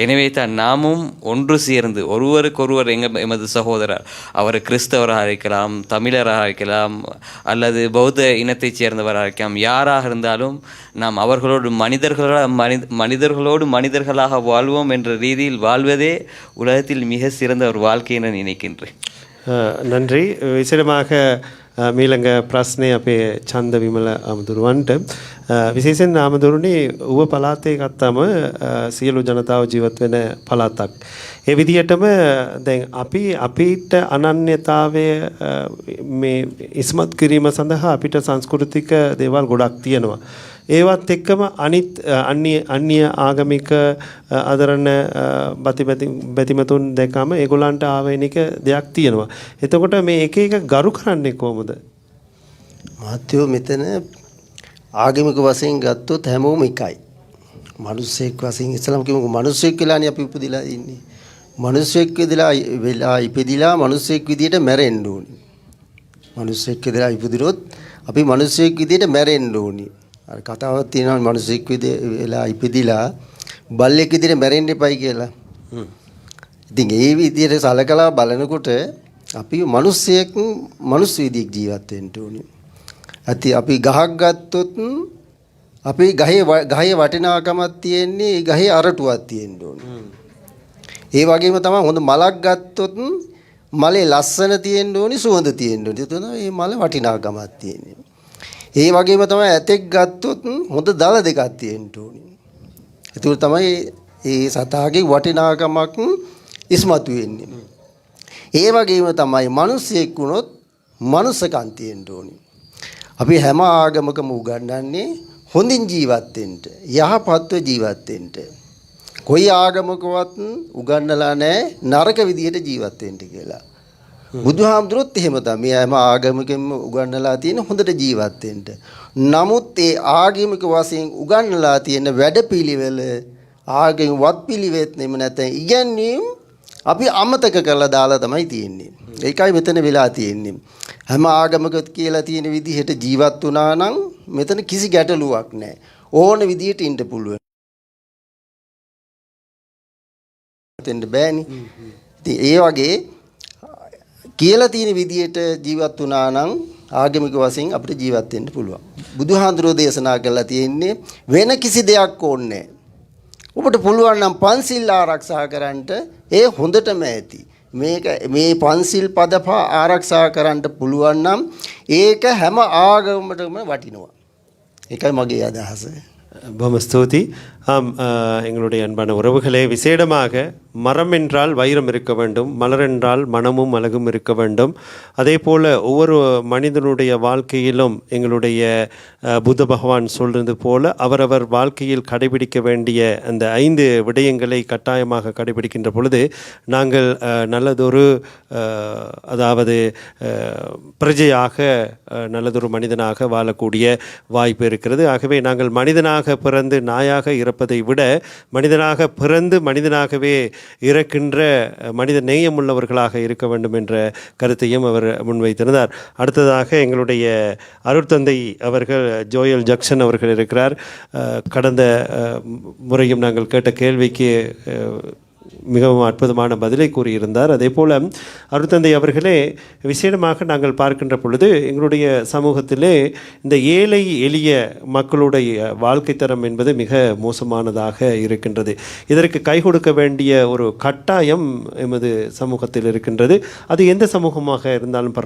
எனவே தான் நாமும் ஒன்று சேர்ந்து ஒருவருக்கொருவர் எமது சகோதரர், அவர் கிறிஸ்தவராக இருக்கலாம், தமிழராக இருக்கலாம், அல்லது பௌத்த இனத்தைச் சேர்ந்தவராக இருக்கலாம், யாராக இருந்தாலும் நாம் அவர்களோடு மனிதர்களோடு மனிதர்களாக வாழ்வோம் என்ற ரீதியில் வாழ்வதே உலகத்தில் மிக சிறந்த ஒரு வாழ்க்கை என நினைக்கின்றேன். நன்றி. විශේෂமாக මීළඟ ප්‍රශ්නය අපේ චන්ද විමල අමදුරුවන්ට. විශේෂයෙන් ආමදුරුනි ඌව පළාතේ ගත්තම සියලු ජනතාව ජීවත් වෙන පළාතක්. ඒ විදිහටම දැන් අපි අපිට අනන්‍යතාවය මේ ඉස්මත් කිරීම සඳහා අපිට සංස්කෘතික දේවල් ගොඩක් තියෙනවා. ඒවත් එක්කම අනිත් අන්‍ය ආගමික ආදරණ බැතිමතුන් දැකම ඒගොල්ලන්ට ආවේනික දෙයක් තියෙනවා. එතකොට මේ එක එක ගරු කරන්නේ කොහොමද? මාත්‍යෝ මෙතන ආගමික වශයෙන් ගත්තොත් හැමෝම එකයි. මිනිස්සෙක් වශයෙන් ඉස්සලම් කියමුකෝ, මිනිස්සෙක් කියලානේ අපි උපදිලා ඉන්නේ. මිනිස්සෙක් වෙලා ඉපදිලා මිනිස්සෙක් විදියට මැරෙන්න ඕනේ. මිනිස්සෙක් විදිහට ඉපදිනොත් අපි මිනිස්සෙක් විදිහට මැරෙන්න ඕනි. අර කතාවක් තියෙනවා මිනිස්සෙක් විදිහලා ඉපදිලා බල්ලෙක් විදිහට මැරෙන්න එපයි කියලා. ඉතින් ඒ විදිහට සලකලා බලනකොට අපි මිනිස්සෙක් මිනිස් විදිහක් ජීවත් වෙන්න ඕනි. අපි ගහක් ගත්තොත් අපි ගහේ වටිනාකමක් තියෙන්නේ ගහේ අරටුවක් තියෙන්න ඕනේ. ඒ වගේම තමයි හොඳ මලක් ගත්තොත් මලේ ලස්සන තියෙන්න ඕනේ සුවඳ තියෙන්න ඕනේ. ඒක තමයි මේ මල වටිනාකමක් තියෙන්නේ. ඒ වගේම තමයි ඇතෙක් ගත්තොත් හොඳ දල දෙකක් තියෙන්න ඕනේ. ඒක තමයි ඒ සතාගේ වටිනාකමක් ඉස්මතු වෙන්නේ. ඒ වගේම තමයි මිනිස්සෙක් වුණොත් මනුස්සකම් තියෙන්න ඕනේ. අපි හැම ආගමකම උගන්වන්නේ හොඳින් ජීවත් වෙන්න, යහපත්ව ජීවත් වෙන්න. කොයි ආගමකවත් උගන්වලා නැහැ නරක විදියට ජීවත් වෙන්න කියලා. බුදුහාමුදුරුවොත් එහෙම තමයි හැම ආගමකෙම උගන්වලා තියෙන හොඳට ජීවත් වෙන්න. නමුත් ඒ ආගමික වශයෙන් උගන්වලා තියෙන වැඩපිළිවෙල ආගම වත්පිළිවෙත් නෙම නැත්නම් ඉගැන්වීම් අපි අමතක කරලා දාලා තමයි තියෙන්නේ. ඒකයි මෙතන වෙලා තියෙන්නේ. හැම ආගමකත් කියලා තියෙන විදිහට ජීවත් වුණා නම් මෙතන කිසි ගැටලුවක් නැහැ. ඕන විදිහට ඉන්න පුළුවන්. දෙන්න බෑනේ. ඉතින් ඒ වගේ කියලා තියෙන විදිහට ජීවත් වුණා නම් ආගමික වශයෙන් අපිට ජීවත් වෙන්න පුළුවන්. බුදුහාඳුරෝ දේශනා කළා තියෙන්නේ වෙන කිසි දෙයක් ඕනේ නැහැ. ඔබට පුළුවන් නම් පන්සිල් ආරක්ෂා කරන්න ඒ හොඳටම ඇති. මේ පන්සිල් පද පහ ආරක්ෂා කරන්න පුළුවන් නම් ඒක හැම ආගමකටම වටිනවා. ඒකයි මගේ අදහස. බොහොම ஸ்தோதி. ஆம், எங்களுடைய அன்பான உறவுகளே, விசேடமாக மரம் என்றால் வைரம் இருக்க வேண்டும், மலர் என்றால் மனமும் அழகும் இருக்க வேண்டும். அதே போல் ஒவ்வொரு மனிதனுடைய வாழ்க்கையிலும் எங்களுடைய புத்த பகவான் சொல்றது போல அவரவர் வாழ்க்கையில் கடைபிடிக்க வேண்டிய அந்த 5 விடயங்களை கட்டாயமாக கடைபிடிக்கின்ற பொழுது நாங்கள் நல்லதொரு அதாவது பிரஜையாக நல்லதொரு மனிதனாக வாழக்கூடிய வாய்ப்பு இருக்கிறது. ஆகவே நாங்கள் மனிதனாக பிறந்து நாயாக இறப்பதை விட மனிதனாக பிறந்து மனிதனாகவே இறக்கின்ற மனித நேயமுள்ளவர்களாக இருக்க வேண்டும் என்ற கருத்தையும் அவர் முன்வைத்திருந்தார். அடுத்ததாக எங்களுடைய அருட்தந்தை அவர்கள் ஜோயல் ஜக்சன் அவர்கள் இருக்கிறார். கடந்த முறையும் நாங்கள் கேட்ட கேள்விக்கு மிகவும் அற்புதமான பதிலை கூறியிருந்தார். அதே போல் அருட்தந்தை அவர்களே, விசேடமாக நாங்கள் பார்க்கின்ற பொழுது எங்களுடைய சமூகத்திலே இந்த ஏழை எளிய மக்களுடைய வாழ்க்கை தரம் என்பது மிக மோசமானதாக இருக்கின்றது. இதற்கு கை கொடுக்க வேண்டிய ஒரு கட்டாயம் எமது சமூகத்தில் இருக்கின்றது. அது எந்த சமூகமாக இருந்தாலும்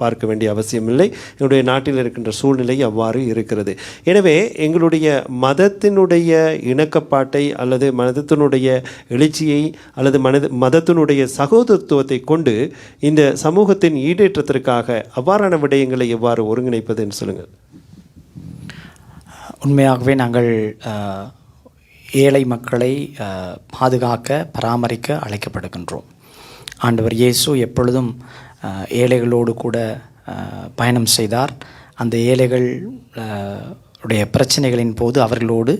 பார்க்க வேண்டிய அவசியமில்லை. எங்களுடைய நாட்டில் இருக்கின்ற சூழ்நிலை அவ்வாறு இருக்கிறது. எனவே எங்களுடைய மதத்தினுடைய இணக்கப்பாட்டை அல்லது மதத்தினுடைய எழுச்சியை அல்லது மதத்தினுடைய சகோதரத்துவத்தை கொண்டு இந்த சமூகத்தின் ஈடேற்றத்திற்காக அவ்வாறான விடயங்களை எவ்வாறு ஒருங்கிணைப்பது என்று சொல்லுங்கள். உண்மையாகவே நாங்கள் ஏழை மக்களை பாதுகாக்க பராமரிக்க அழைக்கப்படுகின்றோம். ஆண்டவர் இயேசு எப்பொழுதும் ஏழைகளோடு கூட பயணம் செய்தார். அந்த ஏழைகள் உடைய பிரச்சனைகளின் போது அவர்களோடு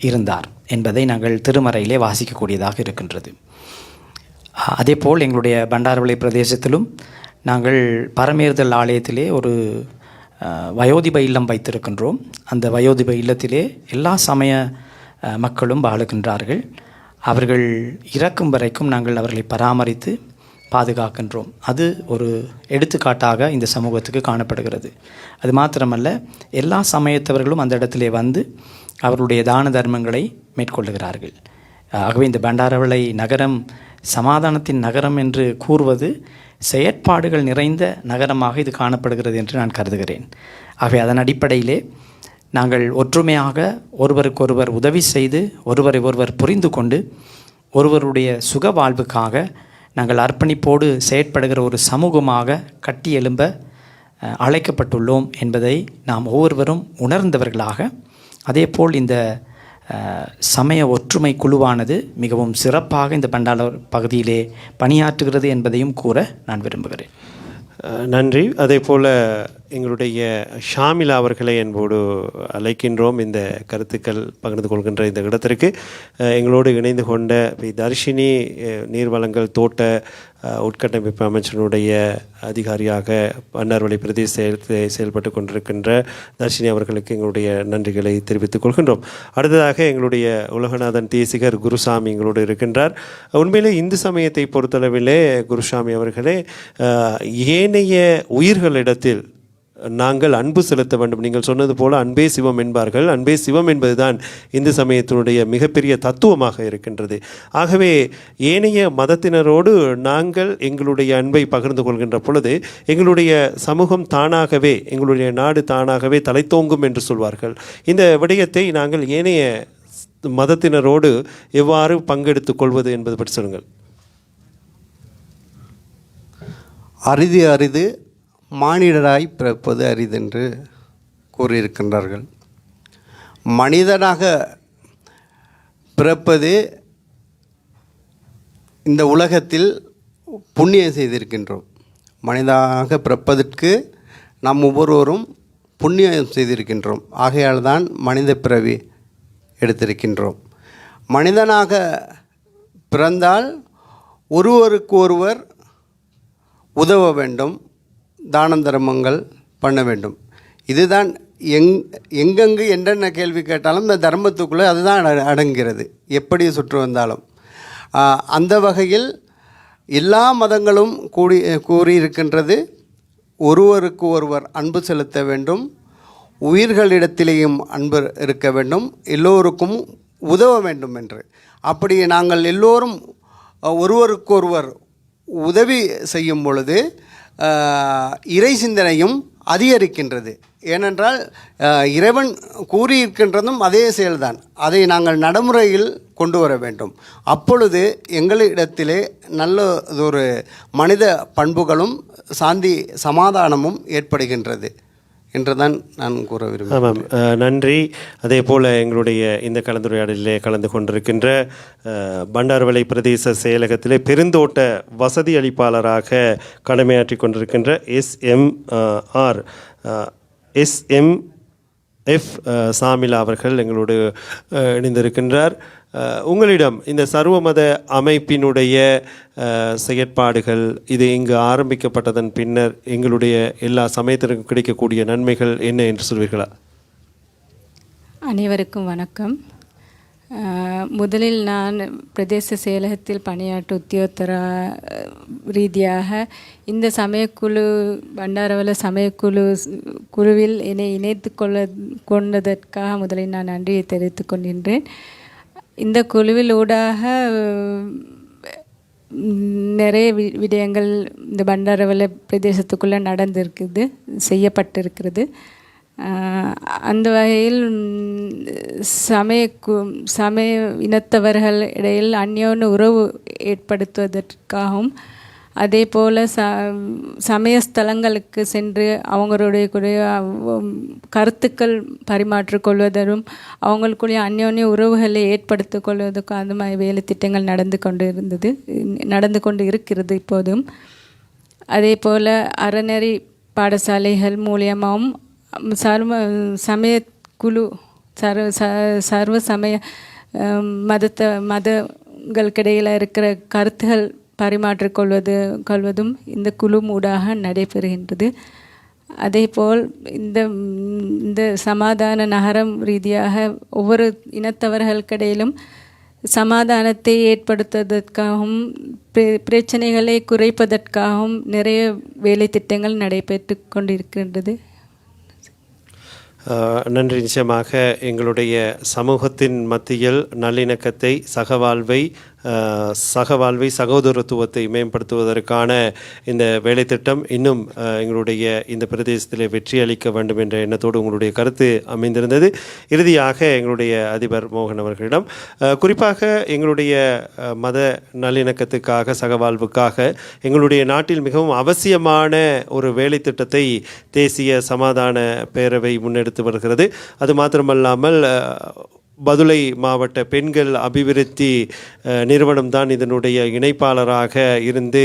இருந்தார் என்பதை நாங்கள் திருமறையிலே வாசிக்கக்கூடியதாக இருக்கின்றது. அதேபோல் எங்களுடைய பண்டாரவளை பிரதேசத்திலும் நாங்கள் பரமேறுதல் ஆலயத்திலே ஒரு வயோதிப இல்லம் வைத்திருக்கின்றோம். அந்த வயோதிப இல்லத்திலே எல்லா சமய மக்களும் வாழுகின்றார்கள். அவர்கள் இறக்கும் வரைக்கும் நாங்கள் அவர்களை பராமரித்து பாதுகாக்கின்றோம். அது ஒரு எடுத்துக்காட்டாக இந்த சமூகத்துக்கு காணப்படுகிறது. அது மாத்திரமல்ல, எல்லா சமயத்தவர்களும் அந்த இடத்திலே வந்து அவர்களுடைய தான தர்மங்களை மேற்கொள்ளுகிறார்கள். ஆகவே இந்த பண்டாரவளை நகரம் சமாதானத்தின் நகரம் என்று கூறுவது செயற்பாடுகள் நிறைந்த நகரமாக இது காணப்படுகிறது என்று நான் கருதுகிறேன். ஆகவே அதன் அடிப்படையிலே நாங்கள் ஒற்றுமையாக ஒருவருக்கொருவர் உதவி செய்து ஒருவரை ஒருவர் புரிந்து கொண்டு ஒருவருடைய சுக வாழ்வுக்காக நாங்கள் அர்ப்பணிப்போடு செயற்படுகிற ஒரு சமூகமாக கட்டி எழும்ப அழைக்கப்பட்டுள்ளோம் என்பதை நாம் ஒவ்வொருவரும் உணர்ந்தவர்களாக, அதேபோல் இந்த சமய ஒற்றுமை குழுவானது மிகவும் சிறப்பாக இந்த பண்டாளர் பகுதியிலே பணியாற்றுகிறது என்பதையும் கூற நான் விரும்புகிறேன். நன்றி. அதே போல் எங்களுடைய ஷாமிலா அவர்களை என்போடு அழைக்கின்றோம் இந்த கருத்துக்கள் பகிர்ந்து கொள்கின்ற இந்த இடத்திற்கு. எங்களோடு இணைந்து கொண்ட தர்ஷினி நீர்வளங்கள் தோட்ட உட்கட்டமைப்பு அமைச்சனுடைய அதிகாரியாக பண்டார்வளை பிரதேசத்தில் செயல்பட்டு கொண்டிருக்கின்ற தர்ஷினி அவர்களுக்கு எங்களுடைய நன்றிகளை தெரிவித்துக் கொள்கின்றோம். அடுத்ததாக எங்களுடைய உலகநாதன் தேசிகர் குருசாமி எங்களோடு இருக்கின்றார். உண்மையிலே இந்து சமயத்தை பொறுத்தளவிலே குருசாமி அவர்களே, ஏனைய உயிர்களிடத்தில் நாங்கள் அன்பு செலுத்த வேண்டும். நீங்கள் சொன்னது போல அன்பே சிவம் என்பார்கள். அன்பே சிவம் என்பதுதான் இந்து சமயத்தினுடைய மிகப்பெரிய தத்துவமாக இருக்கின்றது. ஆகவே ஏனைய மதத்தினரோடு நாங்கள் எங்களுடைய அன்பை பகிர்ந்து கொள்கின்ற பொழுது எங்களுடைய சமூகம் தானாகவே, எங்களுடைய நாடு தானாகவே தலைத்தோங்கும் என்று சொல்வார்கள். இந்த விடயத்தை நாங்கள் ஏனைய மதத்தினரோடு எவ்வாறு பங்கெடுத்துக் கொள்வது என்பது பற்றி சொல்லுங்கள். அரிது அரிது மானிடராய் பிறப்பது அரிதென்று கூறியிருக்கின்றார்கள். மனிதனாக பிறப்பது இந்த உலகத்தில் புண்ணியம் செய்திருக்கின்றோம். மனிதனாக பிறப்பதற்கு நாம் ஒவ்வொருவரும் புண்ணியம் செய்திருக்கின்றோம். ஆகையால் தான் மனித பிறவி எடுத்திருக்கின்றோம். மனிதனாக பிறந்தால் ஒருவருக்கு ஒருவர் உதவ வேண்டும், தான தர்மங்கள் பண்ண வேண்டும். இதுதான் எங்கெங்கு என்னென்ன கேள்வி கேட்டாலும் இந்த தர்மத்துக்குள்ளே அதுதான் அடங்கிறது, எப்படி சுற்று வந்தாலும். அந்த வகையில் எல்லா மதங்களும் கூறியிருக்கின்றது, ஒருவருக்கு ஒருவர் அன்பு செலுத்த வேண்டும், உயிர்களிடத்திலேயும் அன்பு இருக்க வேண்டும், எல்லோருக்கும் உதவ வேண்டும் என்று. அப்படி நாங்கள் எல்லோரும் ஒருவருக்கொருவர் உதவி செய்யும் பொழுது இறை சிந்தனையும் அதிகரிக்கின்றது. ஏனென்றால் இறைவன் கூறியிருக்கின்றதும் அதே செயல்தான். அதை நாங்கள் நடைமுறையில் கொண்டு வர வேண்டும். அப்பொழுது எங்களிடத்திலே நல்லதொரு மனித பண்புகளும் சாந்தி சமாதானமும் ஏற்படுகின்றது என்றுதான் நான் கூற விரும்புகிறேன். ஆமாம், நன்றி. அதே போல் எங்களுடைய இந்த கலந்துரையாடலிலே கலந்து கொண்டிருக்கின்ற பண்டார்வளை பிரதேச செயலகத்திலே பெருந்தோட்ட வசதி அளிப்பாளராக கடமையாற்றி கொண்டிருக்கின்ற SMF சாமிலா அவர்கள் எங்களோடு இணைந்திருக்கின்றார். உங்களிடம் இந்த சர்வமத அமைப்பினுடைய செயற்பாடுகள், இது இங்கு ஆரம்பிக்கப்பட்டதன் பின்னர் எங்களுடைய எல்லா சமயத்திற்கும் கிடைக்கக்கூடிய நன்மைகள் என்ன என்று சொல்வீர்களா? அனைவருக்கும் வணக்கம். முதலில் நான் பிரதேச செயலகத்தில் பணியாற்ற உத்தியோகத்தர ரீதியாக இந்த சமயக்குழு பண்டாரவள குழுவில் என்னை இணைத்து கொண்டதற்காக முதலில் நான் நன்றியை தெரிவித்துக் கொள்கின்றேன். இந்த குழுவில் ஊடாக நிறைய விடயங்கள் இந்த பண்டாரவள பிரதேசத்துக்குள்ளே நடந்திருக்குது, செய்யப்பட்டிருக்கிறது. அந்த வகையில் சமய இனத்தவர்கள் இடையில் அந்யோன்ய உறவு ஏற்படுத்துவதற்காகவும், அதே போல் சமயஸ்தலங்களுக்கு சென்று அவங்களுடைய கருத்துக்கள் பரிமாற்றிக்கொள்வதும் அவங்களுக்குரிய அந்யோன்ய உறவுகளை ஏற்படுத்திக் கொள்வதற்கும் அந்த மாதிரி வேலை திட்டங்கள் நடந்து கொண்டு இருக்கிறது இப்போதும். அதே போல் அறநெறி பாடசாலைகள் மூலியமாகவும் சமயக்குழு சர்வ சமய மதங்களுக்கிடையில் இருக்கிற கருத்துகள் பரிமாற்றிக்கொள்வதும் இந்த குழு ஊடாக நடைபெறுகின்றது. அதேபோல் இந்த சமாதான நகரம் ரீதியாக ஒவ்வொரு இனத்தவர்களுக்கிடையிலும் சமாதானத்தை ஏற்படுத்துவதற்காகவும் பிரச்சனைகளை குறைப்பதற்காகவும் நிறைய வேலை திட்டங்கள் நடைபெற்று கொண்டிருக்கின்றது. நன்றி. நிச்சயமாக எங்களுடைய சமூகத்தின் மத்தியில் நல்லிணக்கத்தை, சகவாழ்வை சகோதரத்துவத்தை மேம்படுத்துவதற்கான இந்த வேலைத்திட்டம் இன்னும் எங்களுடைய இந்த பிரதேசத்தில் வெற்றி அளிக்க வேண்டும் என்ற எண்ணத்தோடு உங்களுடைய கருத்து அமைந்திருந்தது. இறுதியாக எங்களுடைய அதிபர் மோகன் அவர்களிடம் குறிப்பாக எங்களுடைய மத நல்லிணக்கத்துக்காக, சகவாழ்வுக்காக எங்களுடைய நாட்டில் மிகவும் அவசியமான ஒரு வேலைத்திட்டத்தை தேசிய சமாதான பேரவை முன்னெடுத்து வருகிறது. அது மாத்திரமல்லாமல் பதுளை மாவட்ட பெண்கள் அபிவிருத்தி நிறுவனம் தான் இதனுடைய இணைப்பாளராக இருந்து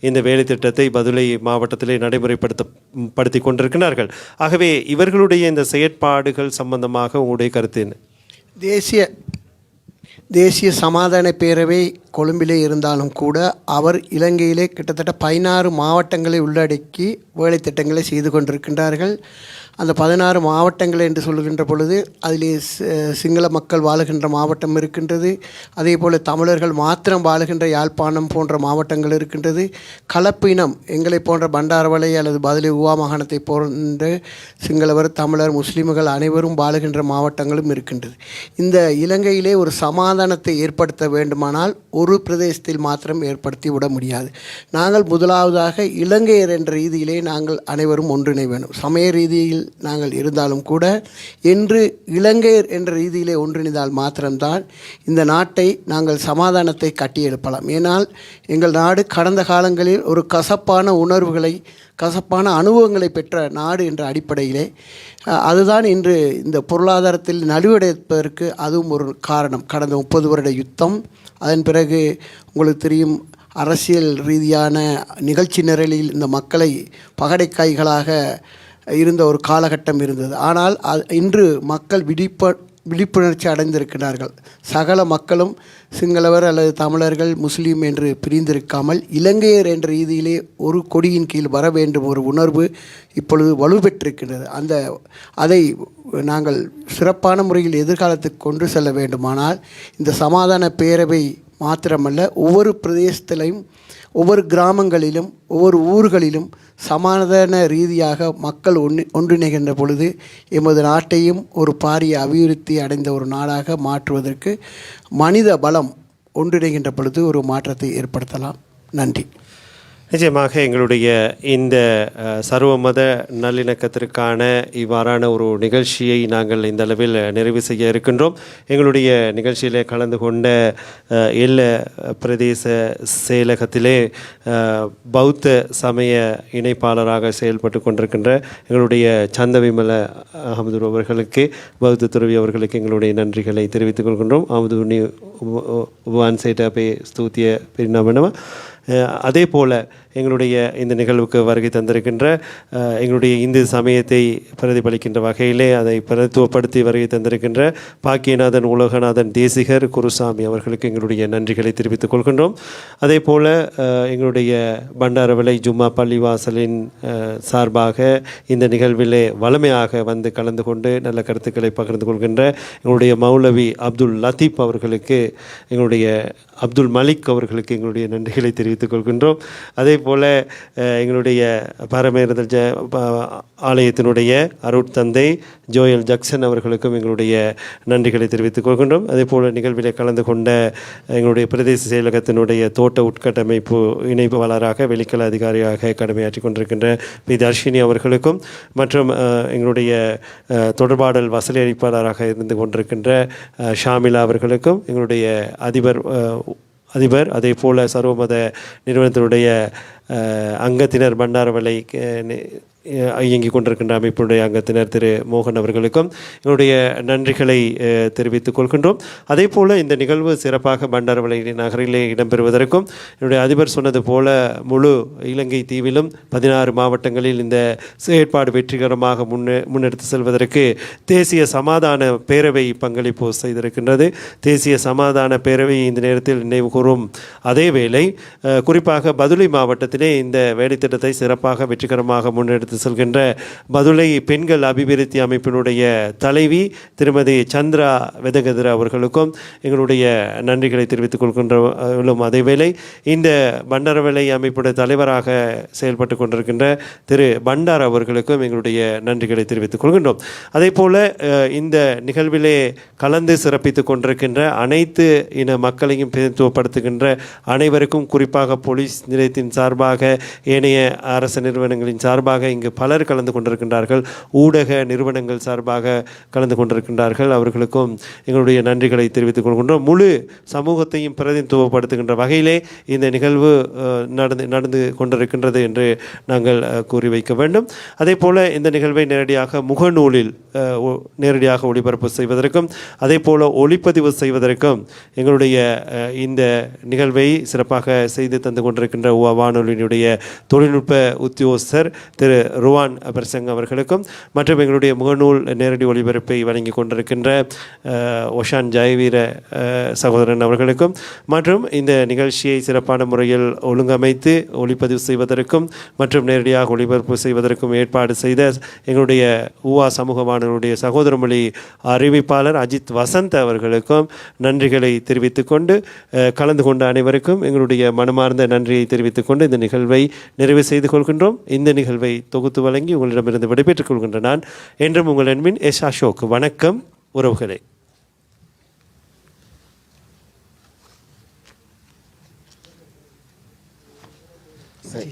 இந்த வேலை திட்டத்தை பதுளை மாவட்டத்திலே நடைமுறைப்படுத்தி கொண்டிருக்கிறார்கள். ஆகவே இவர்களுடைய இந்த செயற்பாடுகள் சம்பந்தமாக உங்களுடைய கருத்து என்ன? தேசிய சமாதான பேரவை கொழும்பிலே இருந்தாலும் கூட அவர் இலங்கையிலே கிட்டத்தட்ட 16 மாவட்டங்களை உள்ளடக்கி வேலை திட்டங்களை செய்து கொண்டிருக்கின்றார்கள். அந்த 16 மாவட்டங்கள் என்று சொல்லுகின்ற பொழுது அதிலே சிங்கள மக்கள் வாழுகின்ற மாவட்டம் இருக்கின்றது. அதே போல் தமிழர்கள் மாத்திரம் வாழுகின்ற யாழ்ப்பாணம் போன்ற மாவட்டங்கள் இருக்கின்றது. கலப்பு இனம் எங்களை போன்ற பண்டாரவளை அல்லது பதுளை ஊவா மாகாணத்தை போன்ற சிங்களவர், தமிழர், முஸ்லீம்கள் அனைவரும் வாழுகின்ற மாவட்டங்களும் இருக்கின்றது. இந்த இலங்கையிலே ஒரு சமாதானத்தை ஏற்படுத்த வேண்டுமானால் ஒரு பிரதேசத்தில் மாத்திரம் ஏற்படுத்தி விட முடியாது. நாங்கள் முதலாவதாக இலங்கையர் என்ற ரீதியிலே நாங்கள் அனைவரும் ஒன்றிணை வேண்டும். சமய ரீதியில் நாங்கள் இருந்தாலும் கூட என்று இலங்கையர் என்ற ரீதியிலே ஒன்றிணைந்தால் மாத்திரம்தான் இந்த நாட்டை நாங்கள் சமாதானத்தை கட்டியெழுப்பலாம். ஏனால் எங்கள் நாடு கடந்த காலங்களில் ஒரு கசப்பான உணர்வுகளை, கசப்பான அனுபவங்களை பெற்ற நாடு என்ற அடிப்படையிலே அதுதான் இன்று இந்த பொருளாதாரத்தில் நலிவடைப்பதற்கு அதுவும் ஒரு காரணம். கடந்த 30 வருட யுத்தம், அதன் பிறகு உங்களுக்கு தெரியும் அரசியல் ரீதியான நிகழ்ச்சி நிரலில் இந்த மக்களை பகடைக்காய்களாக இருந்த ஒரு காலகட்டம் இருந்தது. ஆனால் இன்று மக்கள் விழிப்புணர்ச்சி அடைந்திருக்கிறார்கள். சகல மக்களும் சிங்களவர் அல்லது தமிழர்கள், முஸ்லீம் என்று பிரிந்திருக்காமல் இலங்கையர் என்ற ரீதியிலே ஒரு கொடியின் கீழ் வர வேண்டும் ஒரு உணர்வு இப்பொழுது வலுப்பெற்றிருக்கின்றது. அதை நாங்கள் சிறப்பான முறையில் எதிர்காலத்துக்கு கொண்டு செல்ல வேண்டுமானால் இந்த சமாதான பேரவை மாத்திரமல்ல, ஒவ்வொரு பிரதேசத்திலையும், ஒவ்வொரு கிராமங்களிலும், ஒவ்வொரு ஊர்களிலும் சமாதான ரீதியாக மக்கள் ஒன்றிணைகின்ற பொழுது எமது நாட்டையும் ஒரு பாரிய அபிவிருத்தி அடைந்த ஒரு நாடாக மாற்றுவதற்கு மனித பலம் ஒன்றிணைகின்ற பொழுது ஒரு மாற்றத்தை ஏற்படுத்தலாம். நன்றி. நிச்சயமாக எங்களுடைய இந்த சர்வமத நல்லிணக்கத்திற்கான இவ்வாறான ஒரு நிகழ்ச்சியை நாங்கள் இந்த அளவில் நிறைவு செய்ய இருக்கின்றோம். எங்களுடைய நிகழ்ச்சியிலே கலந்து கொண்ட எல்ல பிரதேச செயலகத்திலே பௌத்த சமய இணைப்பாளராக செயல்பட்டு கொண்டிருக்கின்ற எங்களுடைய சந்தவிமல அஹமது அவர்களுக்கு, பௌத்த துறவி அவர்களுக்கு எங்களுடைய நன்றிகளை தெரிவித்துக் கொள்கின்றோம். அஹமது உபான் சேட்டாபே ஸ்தூத்திய பெரிநாமனவ. அதே போல் எங்களுடைய இந்த நிகழ்வுக்கு வருகை தந்திருக்கின்ற எங்களுடைய இந்து சமயத்தை பிரதிபலிக்கின்ற வகையிலே அதை பிரதித்துவப்படுத்தி வருகை தந்திருக்கின்ற பாக்கியநாதன் உலகநாதன் தேசிகர் குருசாமி அவர்களுக்கு எங்களுடைய நன்றிகளை தெரிவித்துக் கொள்கின்றோம். அதே போல் எங்களுடைய பண்டாரவளை ஜும்மா பள்ளிவாசலின் சார்பாக இந்த நிகழ்விலே வளமையாக வந்து கலந்து கொண்டு நல்ல கருத்துக்களை பகிர்ந்து கொள்கின்ற எங்களுடைய மௌலவி அப்துல் லத்தீப் அவர்களுக்கு, எங்களுடைய அப்துல் மலிக் அவர்களுக்கு எங்களுடைய நன்றிகளை தெரிவித்துக் கொள்கின்றோம். அதே போல் எங்களுடைய பாரமேறுதல் ஆலயத்தினுடைய அருட்தந்தை ஜோயல் ஜக்சன் அவர்களுக்கும் எங்களுடைய நன்றிகளை தெரிவித்துக் கொள்கின்றோம். அதே போல் நிகழ்விலே கலந்து கொண்ட எங்களுடைய பிரதேச செயலகத்தினுடைய தோட்ட உட்கட்டமைப்பு இணைப்பாளராக வெளிக்கல அதிகாரியாக கடமையாற்றி கொண்டிருக்கின்ற பி தர்ஷினி அவர்களுக்கும், மற்றும் எங்களுடைய தொடர்பாடல் வசதி அளிப்பாளராக இருந்து கொண்டிருக்கின்ற ஷாமிலா அவர்களுக்கும், எங்களுடைய அதிபர் அதே போல் சர்வமத நிறுவனத்தினுடைய அங்கத்தினர் பண்டாரவளை இயங்கிக் கொண்டிருக்கின்ற அமைப்பினுடைய அங்கத்தினர் திரு மோகன் அவர்களுக்கும் எங்களுடைய நன்றிகளை தெரிவித்துக் கொள்கின்றோம். அதே போல் இந்த நிகழ்வு சிறப்பாக பண்டாரவளை நகரிலே இடம்பெறுவதற்கும் என்னுடைய அதிபர் சொன்னது போல முழு இலங்கை தீவிலும் 16 மாவட்டங்களில் இந்த செயற்பாடு வெற்றிகரமாக முன்னெடுத்து செல்வதற்கு தேசிய சமாதான பேரவை பங்களிப்பு செய்திருக்கின்றது. தேசிய சமாதான பேரவை இந்த நேரத்தில் நினைவு கூறும் அதே வேளை குறிப்பாக பதுளை மாவட்டத்திலே இந்த வேலைத்திட்டத்தை சிறப்பாக வெற்றிகரமாக முன்னெடுத்து செல்கின்ற பதுளை பெண்கள் அபிவிருத்தி அமைப்பினுடைய தலைவி திருமதி சந்திரா வெதகதிர அவர்களுக்கும் எங்களுடைய நன்றிகளை தெரிவித்துக் கொள்கின்றோம். அதேவேளை இந்த பண்டாரவளை அமைப்புடைய தலைவராக செயல்பட்டு கொண்டிருக்கின்ற திரு பண்டார் அவர்களுக்கும் எங்களுடைய நன்றிகளை தெரிவித்துக் கொள்கின்றோம். அதே போல இந்த நிகழ்விலே கலந்து சிறப்பித்துக் கொண்டிருக்கின்ற அனைத்து இன மக்களையும் பிரதித்துவப்படுத்துகின்ற அனைவருக்கும், குறிப்பாக போலீஸ் நிலையத்தின் சார்பாக, ஏனைய அரசு நிறுவனங்களின் சார்பாக இங்கு இங்கு பலர் கலந்து கொண்டிருக்கின்றார்கள். ஊடக நிறுவனங்கள் சார்பாக கலந்து கொண்டிருக்கின்றார்கள். அவர்களுக்கும் எங்களுடைய நன்றிகளை தெரிவித்துக் கொள்கின்றோம். முழு சமூகத்தையும் பிரதிநிதித்துவப்படுத்துகின்ற வகையிலே இந்த நிகழ்வு நடந்து கொண்டிருக்கின்றது என்று நாங்கள் கூறி வைக்க வேண்டும். அதே போல இந்த நிகழ்வை நேரடியாக முகநூலில் நேரடியாக ஒளிபரப்பு செய்வதற்கும் அதே போல ஒளிப்பதிவு செய்வதற்கும் எங்களுடைய இந்த நிகழ்வை சிறப்பாக செய்து தந்து கொண்டிருக்கின்ற வானொலியினுடைய தொழில்நுட்ப உத்தியோகஸ்தர் திரு ருவான் பிரசங் அவர்களுக்கும் மற்றும் எங்களுடைய முகநூல் நேரடி ஒளிபரப்பை வழங்கி கொண்டிருக்கின்ற ஒஷான் ஜெயவீர சகோதரன் அவர்களுக்கும் மற்றும் இந்த நிகழ்ச்சியை சிறப்பான முறையில் ஒழுங்கமைத்து ஒளிப்பதிவு செய்வதற்கும் மற்றும் நேரடியாக ஒளிபரப்பு செய்வதற்கும் ஏற்பாடு செய்த எங்களுடைய ஊவா சமூக வானொலியுடைய சகோதரமொழி அறிவிப்பாளர் அஜித் வசந்த் அவர்களுக்கும் நன்றிகளை தெரிவித்துக் கொண்டு கலந்து கொண்ட அனைவருக்கும் எங்களுடைய மனமார்ந்த நன்றியை தெரிவித்துக் கொண்டு இந்த நிகழ்வை நிறைவு செய்து கொள்கின்றோம். இந்த நிகழ்வை தொகுத்து வழங்கி உங்களிடமிருந்து விடைபெற்றுக் கொள்கின்ற நான் என்றும் உங்கள் அன்பின் எஸ் அசோக். வணக்கம் உறவுகளே. சரி.